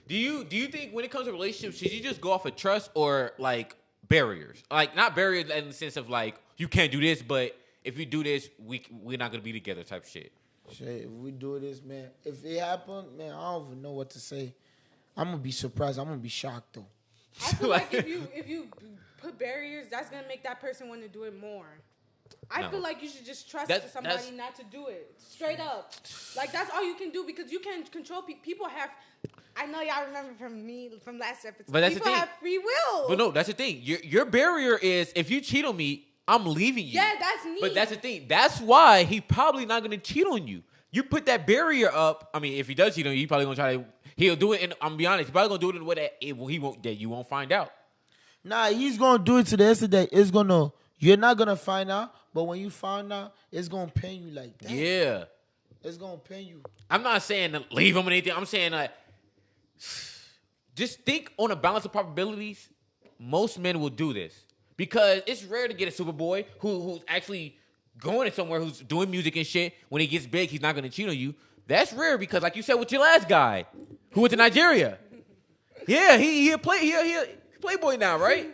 Do you think when it comes to relationships, should you just go off of trust or like barriers? Like not barriers in the sense of like you can't do this, but if you do this, we're not gonna be together type shit. Shit, if we do this, man, if it happen, man, I don't even know what to say. I'm gonna be surprised. I'm gonna be shocked though. I feel like if you put barriers, that's gonna make that person want to do it more. I No. feel like you should just trust That's- somebody not to do it. Straight up. Like that's all you can do because you can't control people. People have. I know y'all remember from last episode. But that's the people thing. have free will. But no, that's the thing. Your barrier is if you cheat on me, I'm leaving you. Yeah, that's me. But that's the thing. That's why he probably not gonna cheat on you. You put that barrier up. I mean, if he does cheat on you, he probably gonna try to. He'll do it. And I'm gonna be honest. He's probably gonna do it in a way that you won't find out. Nah, he's gonna do it to the end of the day. It's gonna. You're not gonna find out, but when you find out, it's gonna pain you like that. Yeah. It's gonna pain you. I'm not saying to leave him or anything. I'm saying like just think on a balance of probabilities. Most men will do this because it's rare to get a Superboy who's actually going somewhere, who's doing music and shit. When he gets big, he's not gonna cheat on you. That's rare because, like you said with your last guy, who went to Nigeria. Yeah, he a playboy now, right?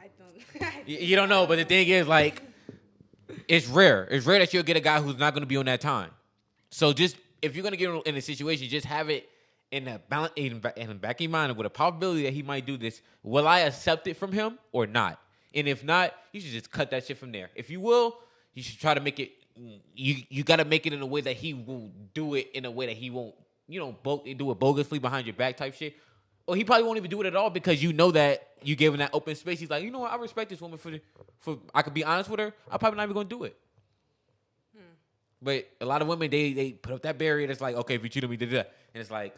I don't. You don't know, but the thing is, like, it's rare. It's rare that you'll get a guy who's not gonna be on that time. So just if you're gonna get in a situation, just have it in the balance in the back of your mind with a probability that he might do this. Will I accept it from him or not? And if not, you should just cut that shit from there. If you will, you should try to make it. You got to make it in a way that he will do it in a way that he won't, do it bogusly behind your back type shit. Or he probably won't even do it at all because you know that you gave him that open space. He's like, you know what? I respect this woman for I could be honest with her. I'm probably not even gonna do it. But a lot of women, they put up that barrier that's like, okay, if you cheat on me, da. And it's like,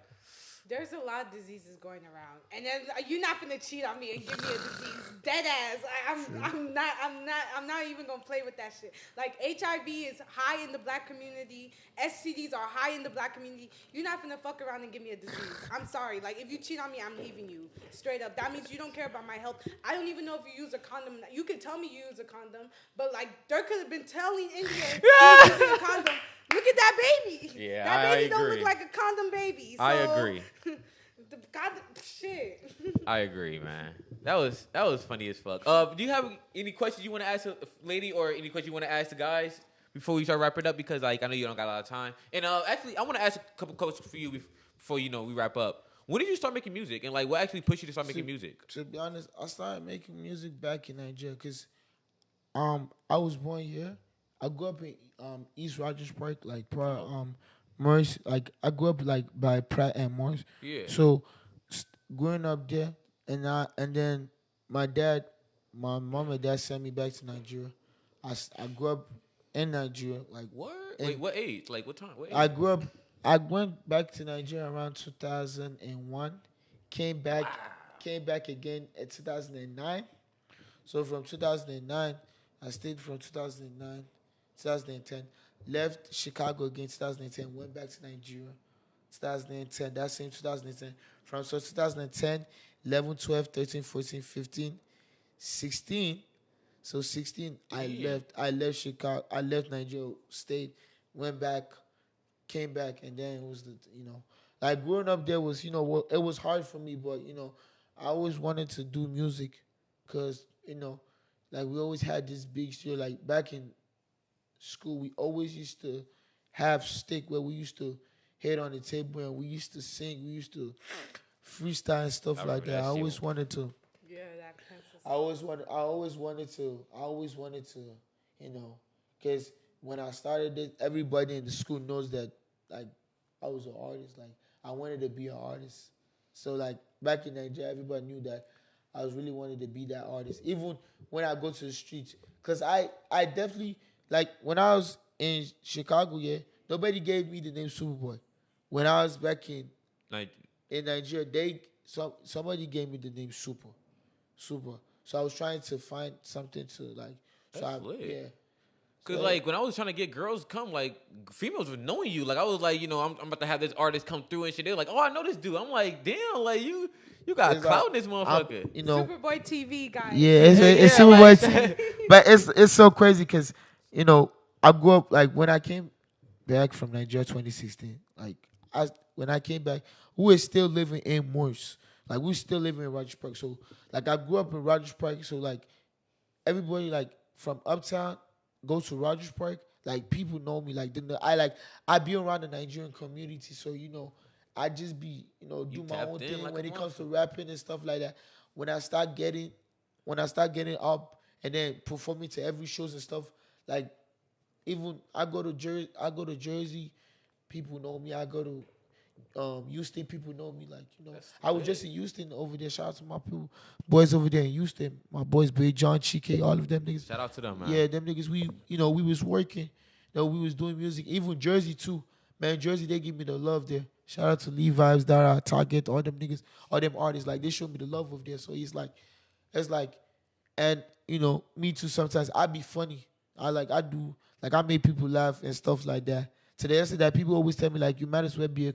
There's a lot of diseases going around, and then you're not gonna cheat on me and give me a disease, dead ass. I'm not even gonna play with that shit. Like HIV is high in the black community, STDs are high in the black community. You're not gonna fuck around and give me a disease. I'm sorry. Like if you cheat on me, I'm leaving you straight up. That means you don't care about my health. I don't even know if you use a condom. You can tell me you use a condom, but like there could have been telling India using a condom. Look at that baby. Yeah, that baby I don't agree. look like a condom baby. So, I agree. God, shit. I agree, man. That was funny as fuck. Do you have any questions you want to ask a lady or any questions you want to ask the guys before we start wrapping up? Because like I know you don't got a lot of time. And actually, I want to ask a couple questions for you before we wrap up. When did you start making music? And like, what actually pushed you to start making music? To be honest, I started making music back in Nigeria because I was born here. I grew up in East Rogers Park, like Morris. Like I grew up like by Pratt and Morris. Yeah. So growing up there, and then my mom and dad sent me back to Nigeria. I grew up in Nigeria. Like What? Wait, what age? Like what time? What age? I grew up. I went back to Nigeria around 2001. Came back again in 2009. So from 2009, I stayed from 2009, 2010. Left Chicago again 2010. Went back to Nigeria 2010. That same 2010. From 2010, 11, 12, 13, 14, 15, 16. So 16, I left Chicago. I left Nigeria, stayed, went back, came back, and then it was like growing up there was it was hard for me, but I always wanted to do music, cause like we always had this big studio. Like back in school, we always used to have stick where we used to hit on the table and we used to sing. We used to freestyle and stuff like that. I always wanted to. Yeah, that kind of I always wanted to, because when I started it, everybody in the school knows that, like, I was an artist. Like, I wanted to be an artist. So, like, back in Nigeria, everybody knew that I was really wanted to be that artist. Even when I go to the streets. Because I definitely, like, when I was in Chicago, nobody gave me the name Superboy. When I was back in Nigeria, somebody gave me the name Super. So I was trying to find something to like. That's lit. Yeah. Cause So, like when I was trying to get girls to come, like females were knowing you. Like I was like, I'm about to have this artist come through and shit. They're like, oh, I know this dude. I'm like, damn, like you got It's clout like, in this motherfucker. Superboy TV guys. Yeah, it's Yeah, Superboy like- TV. But it's so crazy because I grew up like when I came back from Nigeria 2016. Like when I came back, we were still living in Morse. Like we were still living in Rogers Park. So like I grew up in Rogers Park. So like everybody like from uptown go to Rogers Park. Like people know me. Like I be around the Nigerian community. So I just be do my tapped own in thing like when a it comes to rapping and stuff like that. When I start getting up and then performing to every shows and stuff, like even I go to Jersey, people know me. I go to Houston, people know me. Like I was just in Houston over there. Shout out to my people, boys over there in Houston. My boys, Big John, Chike, all of them niggas. Shout out to them, man. Yeah, them niggas. We was working. We was doing music. Even Jersey too, man. Jersey, they give me the love there. Shout out to Lee Vibes, Dara, Target, all them niggas, all them artists. Like they show me the love over there. So it's like, and me too. Sometimes I be funny. I make people laugh and stuff like that. To the extent that people always tell me like, you might as well be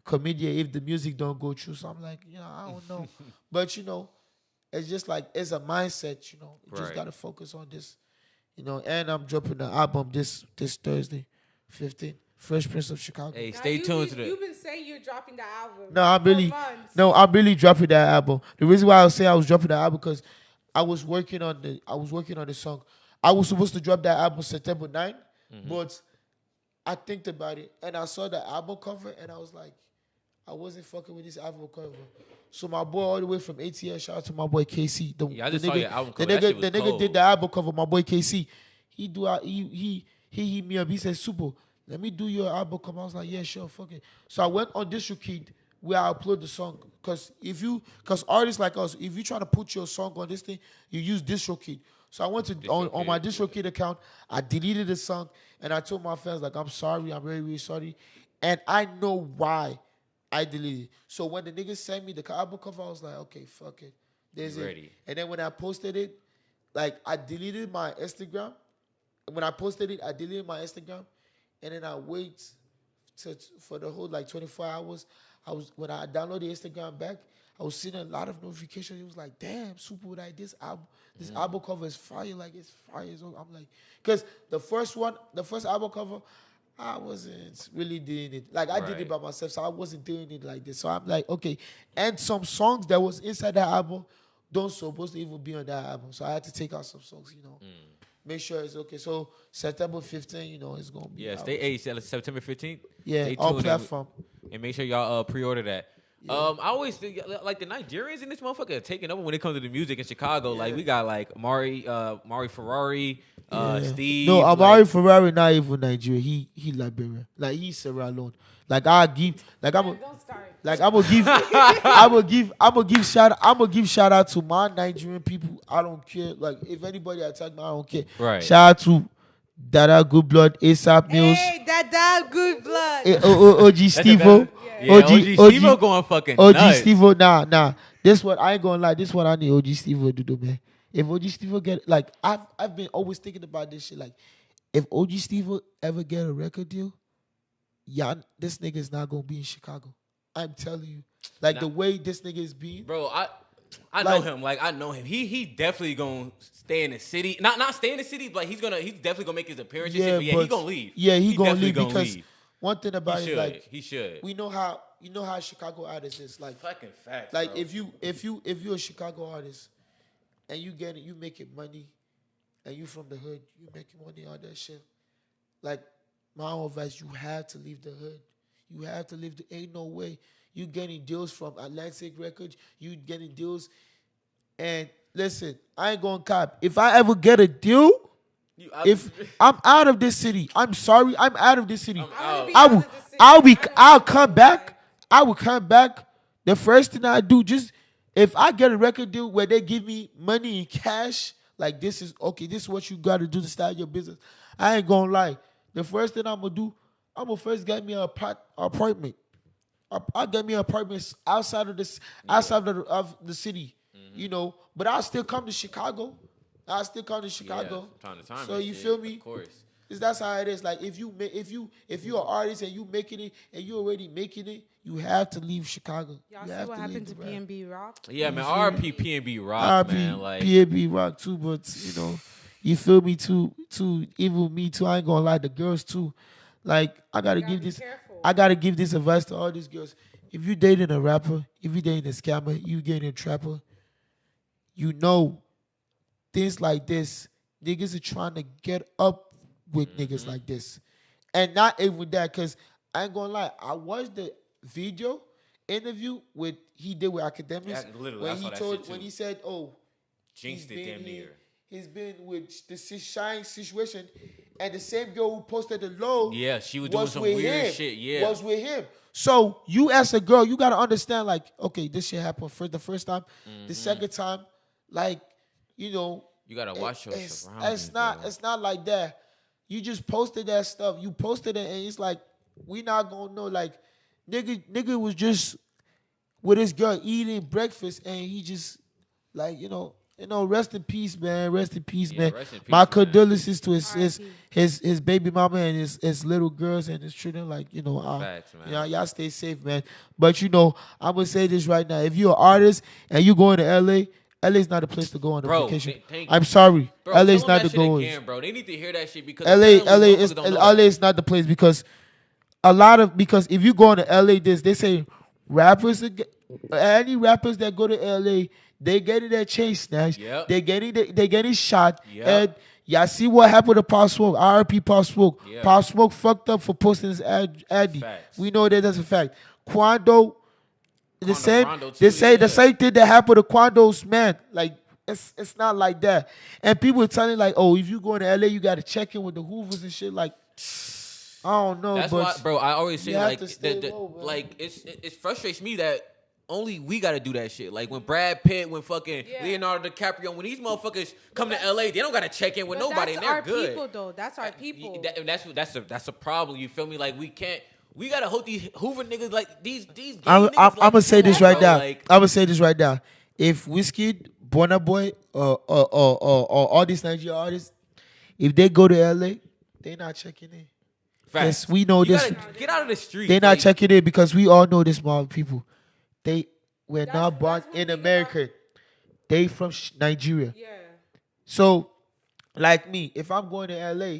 comedian if the music don't go through. So I'm like, I don't know. But it's just like it's a mindset. You just Right. gotta focus on this. And I'm dropping the album this Thursday, 15th. Fresh Prince of Chicago. Hey, Now, stay tuned to the. You've been saying you're dropping the album. No, I'm really for months. no, I'm really dropping that album. The reason why I was saying I was dropping the album because I was working on the song. I was supposed to drop that album September 9th, but I think about it and I saw the album cover and I was like, I wasn't fucking with this album cover. So my boy all the way from ATL, shout out to my boy KC. Yeah, I just saw your album cover. The That shit nigga, was the nigga cold. did the album cover. My boy KC, he hit me up. He said, "Super, let me do your album cover." I was like, "Yeah, sure, fuck it." So I went on DistroKid where I upload the song. Cause artists like us, if you try to put your song on this thing, you use DistroKid. So I went to on my DistroKid account. I deleted the song and I told my fans like, "I'm sorry, I'm very very sorry," and I know why I deleted it. So when the niggas sent me the album cover, I was like, "Okay, fuck it, there's it." Ready. And then when I posted it, like I deleted my Instagram. When I posted it, I deleted my Instagram, and then I wait for the whole like 24 hours. When I downloaded Instagram back, I was seeing a lot of notifications. It was like, damn, super like this album cover is fire, like it's fire. So I'm like, because the first album cover, I wasn't really doing it. Like I did it by myself, so I wasn't doing it like this. So I'm like, okay. And some songs that was inside that album don't supposed to even be on that album. So I had to take out some songs, Make sure it's okay. So September 15th, it's gonna be. Yeah, September 15th. Yeah, Stay all tuned platform. and make sure y'all pre-order that. I always think like the Nigerians in this motherfucker are taking over when it comes to the music in Chicago. Like we got like Mari Ferrari, Steve. No, Amari Ferrari not even Nigeria. He Liberian. Like he's Sierra Leone. Like I give. Like I'm. Don't start. Like I'm gonna give shout out to my Nigerian people. I don't care. Like if anybody attack me, I don't care. Right. Shout out to Dada Good Blood, ASAP Mills, Hey, that good blood. OG Stevo. Yeah, OG Stevo going fucking OG nuts. Stevo. Nah. This what I ain't gonna lie. This what I need OG Stevo to do, man. If OG Stevo get like I've been always thinking about this shit. Like if OG Stevo ever get a record deal, this nigga is not gonna be in Chicago. I'm telling you, like the way this nigga is being, Bro, I know him. Like I know him. He definitely gonna stay in the city. Not stay in the city, but he's definitely gonna make his appearances. Yeah, but he gonna leave. Yeah, he gonna definitely leave because one thing about he it, should. like He should. we know how Chicago artists is like. Fucking facts. Like bro. if you're a Chicago artist and you making money and you from the hood, you making money on that shit. Like my own advice, you have to leave the hood. You have to leave. Ain't no way you getting deals from Atlantic Records. You getting deals, and listen, I ain't gonna cop. If I ever get a deal, if I'm out of this city, I'm sorry, I'm out of this city. I'll come back. I will come back. The first thing I do, just if I get a record deal where they give me money in cash, like this is okay, this is what you got to do to start your business. I ain't gonna lie. The first thing I'm gonna do, I'm gonna first get me an apartment. I'll get me an apartment outside of of the city, But I'll still come to Chicago. Yeah, from time to time. So you feel me? Of course. That's how it is. Like if you're an artist and you making it and you already making it, you have to leave Chicago. Y'all see what happened to P&B Rock? Yeah, man. RP P&B Rock, man. Like P&B Rock too, but you feel me too. Even me too. I ain't gonna lie, the girls too. Like I gotta give this advice to all these girls. If you dating a rapper, if you dating a scammer, you dating a trapper, things like this, niggas are trying to get up with niggas like this. And not even that, because I ain't gonna lie, I watched the video interview he did with Academics. Yeah, literally, when he said, jinxed it damn near. He's been with the Shine situation, and the same girl who posted the low. Yeah, she was doing some weird shit. Yeah, was with him. So you as a girl, you gotta understand, like, okay, this shit happened for the first time. The second time, like, you gotta watch your surroundings. It's not like that. You just posted that stuff. You posted it, and it's like we not gonna know. Like, nigga was just with his girl eating breakfast, and he just like, rest in peace, man. Rest in peace, Yeah, man. rest in peace, My man. condolences to R.I.P. his baby mama and his little girls and his children. Like, Facts, man. y'all stay safe, man. But I'm gonna say this right now. If you're an artist and you going to LA is not a place to go on a Bro, vacation. thank I'm you. sorry. Bro, LA tell is them not that the shit goal. again, bro. They need to hear that shit because LA apparently is motherfuckers don't know LA that. is not the place because because if you go to LA, they say rappers any rappers that go to LA, they getting their chain snatched. Yep. They getting shot. Yep. And y'all see what happened to Pop Smoke. RP Pop Smoke. Yeah. Pop Smoke fucked up for posting his ad. Facts. We know that that's a fact. Quando, the same. Rondo too, They say the yeah. same thing that happened to Quando's man. Like it's not like that. And people telling like, oh, if you go to LA, you got to check in with the Hoovers and shit. Like, I don't know. That's but why, bro. I always say you have like, to stay low, bro. like it frustrates me that only we got to do that shit. Like when Brad Pitt, when fucking Yeah. Leonardo DiCaprio, when these motherfuckers come to LA, they don't got to check in with But nobody, that's and they're our good. people, though. That's our people. That's a problem. You feel me? Like we gotta hope these Hoover niggas like these. I'm gonna say this right now. Like, I'm gonna say this right now. If Whiskey, Burna Boy, or all these Nigerian artists, if they go to LA, they not checking in. facts. Yes, we know You this. gotta get out of the street. They not checking in because we all know this mob people. They were not born that's what in we America. They from Nigeria. Yeah. So, like me, if I'm going to LA,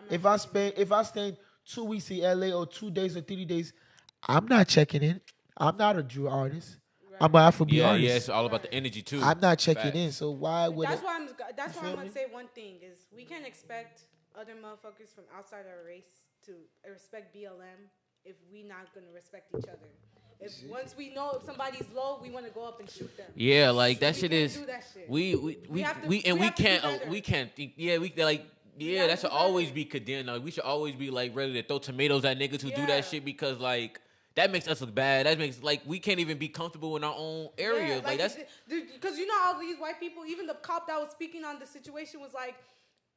if I stay 2 weeks in LA or 2 days or 3 days, I'm not checking in. I'm not a Drew artist. I'm an Afrobeat Yeah, artist. yeah. It's all about the energy too. I'm not checking Facts. in. So why would That's it? why I'm feel gonna me? say one thing is we can't expect other motherfuckers from outside our race to respect BLM if we not gonna respect each other. If once we know if somebody's low, we want to go up and shoot them. Yeah, like that We shit can't is. do that shit. We have to- we and we we have to do can't better. we can't think. Yeah, we like. Yeah, have that to should do always better. be condemned. Like, we should always be like ready to throw tomatoes at niggas who do Yeah. that shit because like that makes us look bad. That makes like we can't even be comfortable in our own area. Yeah, like that's because all these white people, even the cop that was speaking on the situation was like,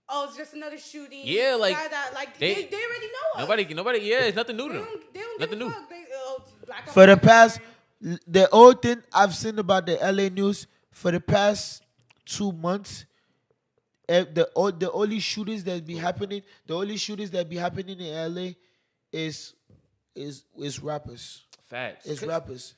"Oh, it's just another shooting." Yeah, like, like they- they already know us. nobody. Yeah, it's nothing new to They them. don't Nothing give a new. fuck. It's black on For the black past, crime. the old thing I've seen about the LA news for the past 2 months, the only shootings that be happening, in LA is rappers. Facts. It's rappers,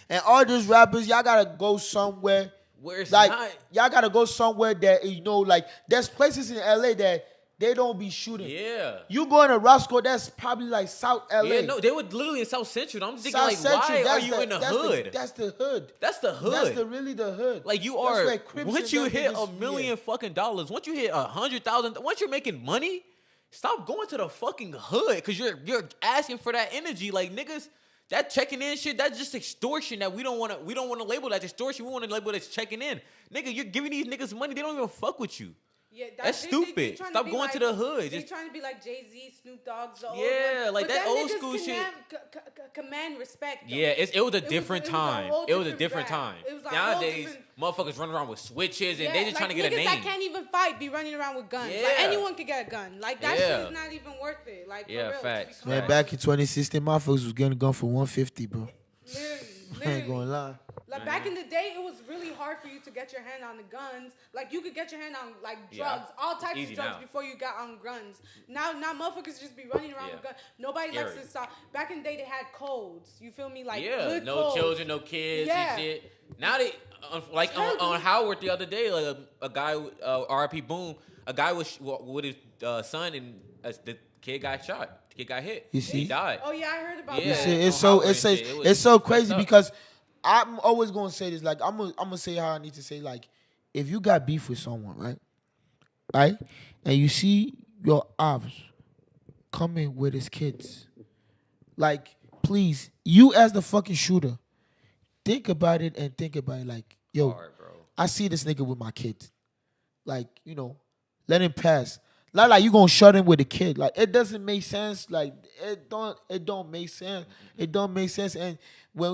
and all those rappers, y'all gotta go somewhere. Where it's Like not. y'all gotta go somewhere that like there's places in LA that they don't be shooting. Yeah. You going to Roscoe, that's probably like South LA. Yeah, no, they were literally in South Central. I'm just thinking, South like, Central, why are that's you in the that's hood? That's the hood. That's the hood. That's really the hood. Like you That's are. where Crips Once and you them hit niggas- $1 million fucking dollars, once you hit 100,000, once you're making money, stop going to the fucking hood because you're asking for that energy. Like niggas, that checking in shit, that's just extortion. That we don't want to label that extortion. We want to label it as checking in. Nigga, you're giving these niggas money. They don't even fuck with you. Yeah, That's they stupid. trying Stop be going to the hood. They Just- trying to be like Jay-Z, Snoop Dogg's the old Yeah, ones. like But that them old niggas school shit. Command respect. Though. Yeah, it was a was- different it was a time. whole It was a different different rap. time. It was a whole Nowadays, different- motherfuckers run around with switches and Yeah, they just trying to get a niggas name. that can't even fight be running around with guns. Like Yeah. anyone could get a gun. Like that Yeah. shit is not even worth it. Like Yeah, for real, facts. to be Man, honest. back in 2016, motherfuckers was getting a gun for 150, bro. Literally, I ain't gonna literally. lie. Like back in the day, it was really hard for you to get your hand on the guns. Like you could get your hand on like Yeah. drugs, all types Easy of drugs now. before you got on guns. Now motherfuckers just be running around Yeah. with guns. Nobody likes Scary. to stop. Back in the day, they had codes. You feel me? Like Yeah, hood no codes. children, no kids Yeah. and shit. Now they like on Howard the other day, like a guy, R.I.P. Boom, a guy was with his son and the kid got shot. The kid got hit. You see? He died. Oh yeah, I heard about Yeah. that. See, it's on so Howard it's and so shit. It was it's so fucked crazy up. because I'm always gonna say this. Like I'm gonna say how I need to say. Like if you got beef with someone, right, and you see your ops coming with his kids, like please, you as the fucking shooter, think about it and think about it. Like yo, Hard, bro. I see this nigga with my kid. Like, let him pass. Not like you gonna shut him with a kid. Like it doesn't make sense. Like it don't make sense. It don't make sense. And when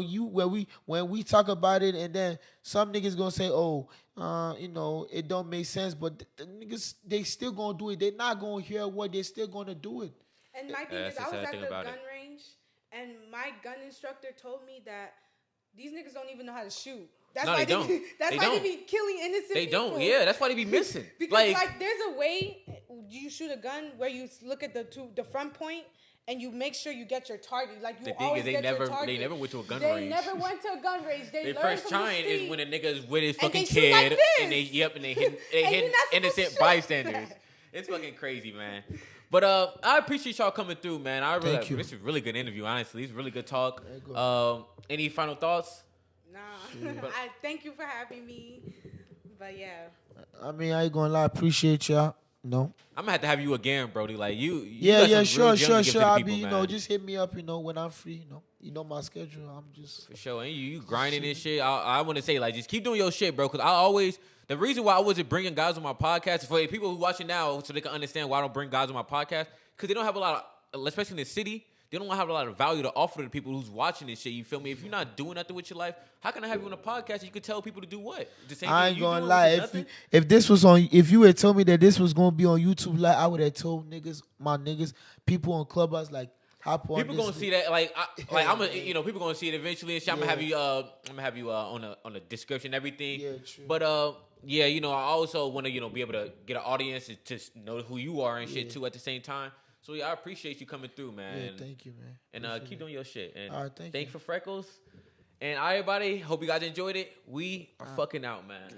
we talk about it and then some niggas gonna say, oh, it don't make sense, but the niggas they still gonna do it. They not gonna hear what they still gonna do it. And my thing That's is, the I was sad at thing the about gun it. range, and my gun instructor told me that these niggas don't even know how to shoot. That's No, why they don't. That's They why don't. they be killing innocent They people. don't. Yeah, that's why they be missing. Because like there's a way you shoot a gun where you look at the front point and you make sure you get your target. Like you the thing always is, they get never your target. went to a gun They range. never went to a gun range. They Their learned first from the trying street. is when a nigga is with his And fucking they shoot like kid, this. and they hit And you're not supposed innocent to shoot bystanders. like that. It's fucking crazy, man. But I appreciate y'all coming through, man. I really, Thank you. this is a really good interview, honestly. It's really good talk. There you go. Any final thoughts? Nah, I thank you for having me. But yeah, I mean, I ain't gonna lie. Appreciate y'all. No. I'm gonna have to have you again, Brody. Like you Yeah, got some real gems to give to the I'll people, be, man. just hit me up, when I'm free, You know my schedule. I'm just. For sure, and you grinding this shit. I want to say, like, just keep doing your shit, bro. Because I always, the reason why I wasn't bringing guys on my podcast, for the people who watching now, so they can understand why I don't bring guys on my podcast, because they don't have a lot of, especially in the city, they don't have a lot of value to offer to the people who's watching this shit. You feel me? If you're not doing nothing with your life, how can I have you on a podcast and you can tell people to do what? The same I thing ain't you gonna doing, lie. which is If nothing? if this was on, if you had told me that this was gonna be on YouTube, like I would have told my niggas, people on Clubhouse, like hop on. People this gonna see that, like, I'm gonna, people gonna see it eventually. And shit. Yeah. I'm gonna have you on the description, and everything. Yeah, true. But yeah, I also want to, be able to get an audience and just know who you are and shit too at the same time. So yeah, I appreciate you coming through, man. Yeah, thank you, man. And Appreciate keep it. doing your shit. And All right, thank thanks you. for Freckles. And everybody, hope you guys enjoyed it. We are fucking out, man.